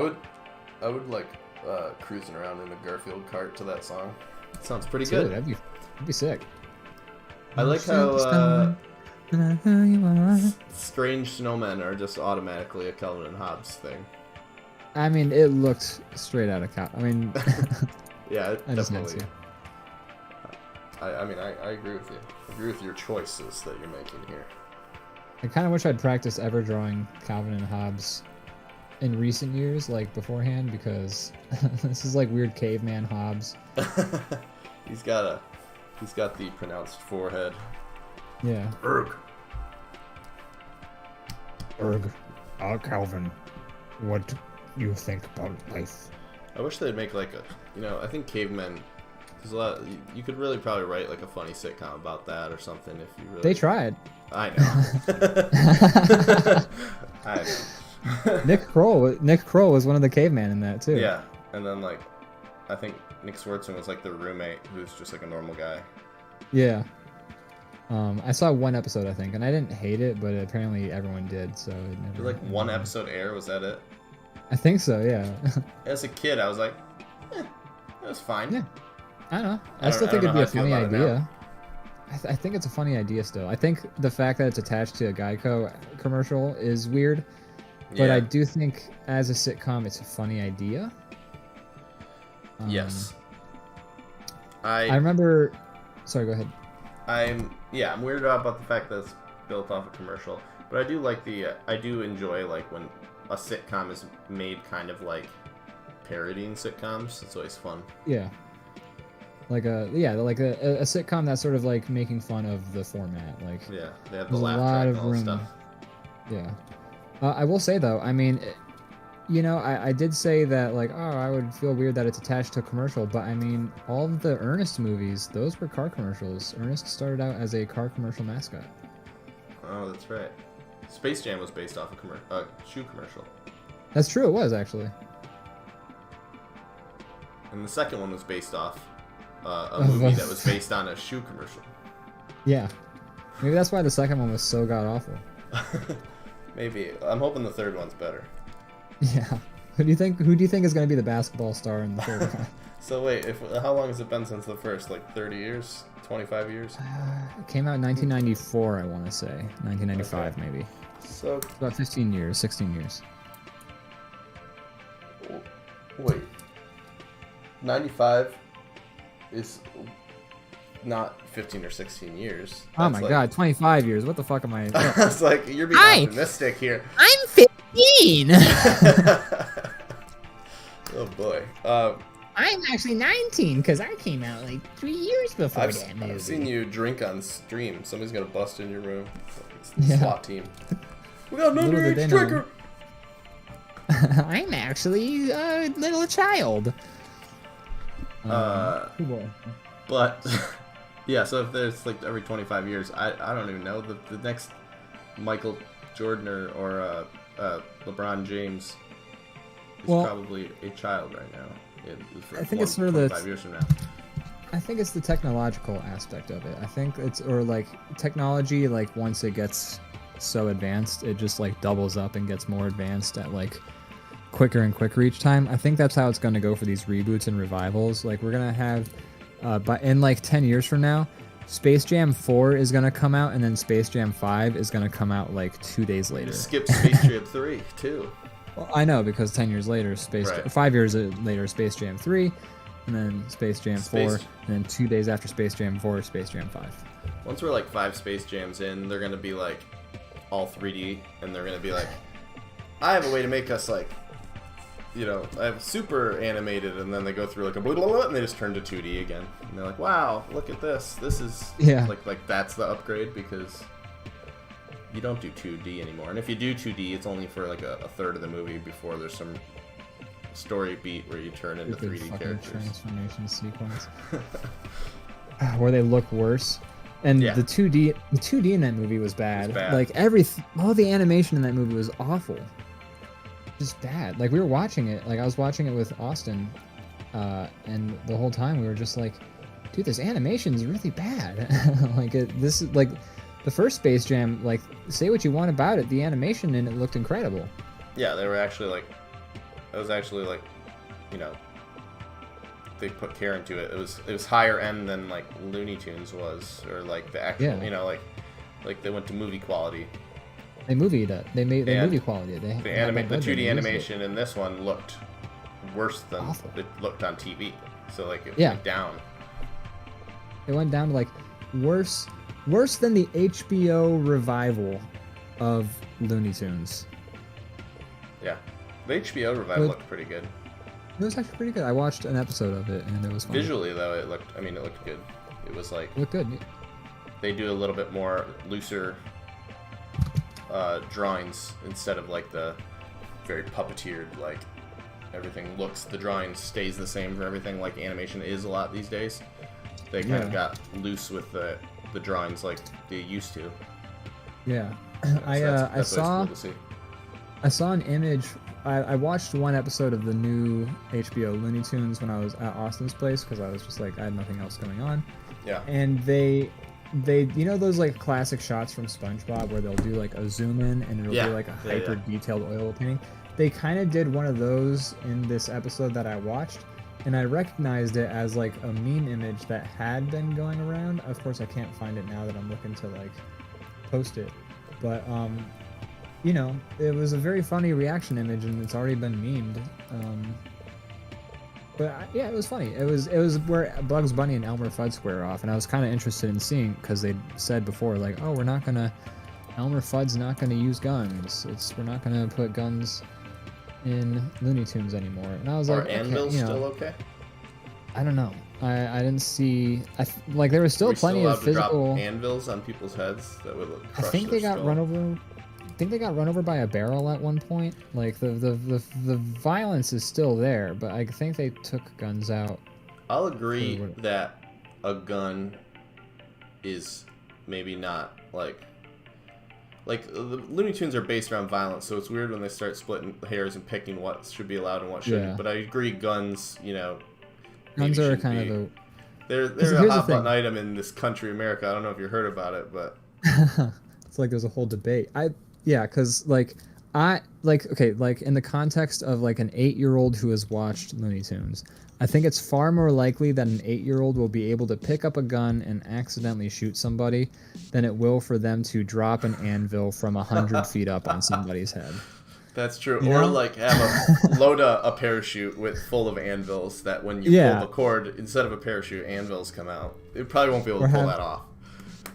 would like cruising around in a Garfield cart to that song. It sounds pretty good. That'd be sick. I like how strange snowmen are just automatically a Calvin and Hobbes thing. I mean, it looked straight out of I mean, yeah, I just definitely. meant I agree with you. I agree with your choices that you're making here. I kind of wish I'd practiced ever drawing Calvin and Hobbes in recent years, like beforehand, because this is like weird caveman Hobbes. He's got the pronounced forehead. Yeah. Erg. Calvin, what do you think about life? I wish they'd make like I think cavemen. There's a lot. You could really probably write like a funny sitcom about that or something if you really. They tried. I know. I know. Nick Kroll was one of the cavemen in that too. Yeah, and then like, I think Nick Swartzen was like the roommate who's just like a normal guy. Yeah. I saw one episode, I think, and I didn't hate it, but apparently everyone did. So it never. Did like one episode air? Was that it? I think so. Yeah. As a kid, I was like, it was fine. Yeah. I don't know. I still think it'd be a funny idea. I think it's a funny idea still. I think the fact that it's attached to a Geico commercial is weird. But Yeah. I do think as a sitcom, it's a funny idea. Yes. I remember... Sorry, go ahead. I'm weirded out about the fact that it's built off a commercial. But I do like I do enjoy like when a sitcom is made kind of like parodying sitcoms. It's always fun. Yeah. Like a sitcom that's sort of like making fun of the format. Like Yeah, they have the there's a laugh lot track and of all that room. stuff. Yeah. I will say though, I mean, I did say that like, oh, I would feel weird that it's attached to a commercial, but I mean, all of the Ernest movies, those were car commercials. Ernest started out as a car commercial mascot. Oh, that's right. Space Jam was based off a shoe commercial. That's true, it was actually. And the second one was based off a movie that was based on a shoe commercial. Yeah. Maybe that's why the second one was so god awful. Maybe. I'm hoping the third one's better. Yeah. Who do you think is going to be the basketball star in the third one? So wait, how long has it been since the first? Like 30 years? 25 years? It came out in 1994, I want to say. 1995 Okay. maybe. So It's about 15 years, 16 years. wait. 95 is not 15 or 16 years. Oh my god, 25 years. What the fuck am I? It's like you're being Hi. optimistic here. I'm 15! Oh boy. I'm actually 19 because I came out like 3 years before I've seen you drink on stream. Somebody's gonna bust in your room. It's the Yeah. SWAT team. We got an Little did they underage know. drinker. I'm actually a little child. Uh, Oh boy. But yeah, so if there's like every 25 years, I don't even know the next Michael Jordan or LeBron James is probably a child right now. I think it's sort of the 25 years from now. I think it's the technological aspect of it. I think it's like technology, like once it gets so advanced, it just like doubles up and gets more advanced at like quicker and quicker each time. I think that's how it's going to go for these reboots and revivals. Like we're going to have but in like 10 years from now, Space Jam 4 is gonna come out, and then Space Jam 5 is gonna come out like 2 days later. Skip Space Jam 3 too. Well, I know, because 10 years later, 5 years later, Space Jam 3, and then Space Jam 4, and then 2 days after Space Jam 4, Space Jam 5. Once we're like 5 Space Jams in, they're gonna be like all 3D, and they're gonna be like, I have a way to make us like, you know, I have super animated, and then they go through like a blah, blah, blah, and they just turn to 2D again, and they're like, wow, look at this. This is like that's the upgrade, because you don't do 2D anymore. And if you do 2D, it's only for like a third of the movie before there's some story beat where you turn into 3D characters. Transformation sequence where they look worse. And the 2D in that movie was bad. Like all the animation in that movie was awful. Just bad. Like we were watching it, like I was watching it with Austin, and the whole time we were just like, dude, this animation is really bad. Like this is like the first Space Jam, like, say what you want about it, the animation in it looked incredible. Yeah, they were actually like, it was actually like, you know, they put care into it. It was higher end than like Looney Tunes was, or like the actual, you know, like they went to movie quality. They movied it. They made movie quality. The 2D animation in this one looked worse than it looked on TV. So like it went down. It went down to like worse than the HBO revival of Looney Tunes. Yeah. The HBO revival looked pretty good. It was actually pretty good. I watched an episode of it, and it was fun. Visually, though, it looked good. It was like... It looked good. They do a little bit more looser drawings instead of like the very puppeteered, like the drawing stays the same for everything, like animation is a lot these days. They kind of got loose with the drawings like they used to. Yeah. So I saw an image. I watched one episode of the new HBO Looney Tunes when I was at Austin's place, because I was just like, I had nothing else going on. Yeah. And they you know those like classic shots from SpongeBob where they'll do like a zoom in and it'll be like a hyper detailed oil painting? They kind of did one of those in this episode that I watched, and I recognized it as like a meme image that had been going around. Of course, I can't find it now that I'm looking to like post it, but you know, it was a very funny reaction image, and it's already been memed. But yeah, it was funny. It was where Bugs Bunny and Elmer Fudd square off, and I was kind of interested in seeing, because they said before, like, oh, Elmer Fudd's not gonna use guns. We're not gonna put guns in Looney Tunes anymore. And I was like, anvils still okay? I don't know. I didn't see. Like there was still plenty of physical. To drop anvils on people's heads that would crush I think they got run over. I think they got run over by a barrel at one point. Like the violence is still there, but I think they took guns out. I'll agree that a gun is maybe not like the Looney Tunes are based around violence, so it's weird when they start splitting hairs and picking what should be allowed and what shouldn't. Yeah. But I agree, guns, you know, guns are kind of they're a hot button item in this country, America. I don't know if you heard about it, but it's like there's a whole debate. Yeah, because in the context of like an 8-year-old who has watched Looney Tunes, I think it's far more likely that an 8-year-old will be able to pick up a gun and accidentally shoot somebody than it will for them to drop an anvil from 100 feet up on somebody's head. That's true. Or like load a parachute full of anvils that when you pull the cord, instead of a parachute, anvils come out. It probably won't be able to pull that off.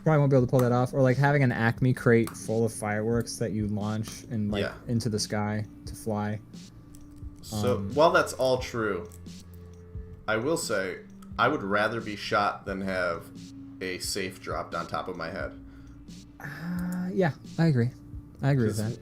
Probably won't be able to pull that off. Or like having an Acme crate full of fireworks that you launch and into the sky to fly. So while that's all true, I will say I would rather be shot than have a safe dropped on top of my head. Yeah, I agree with that.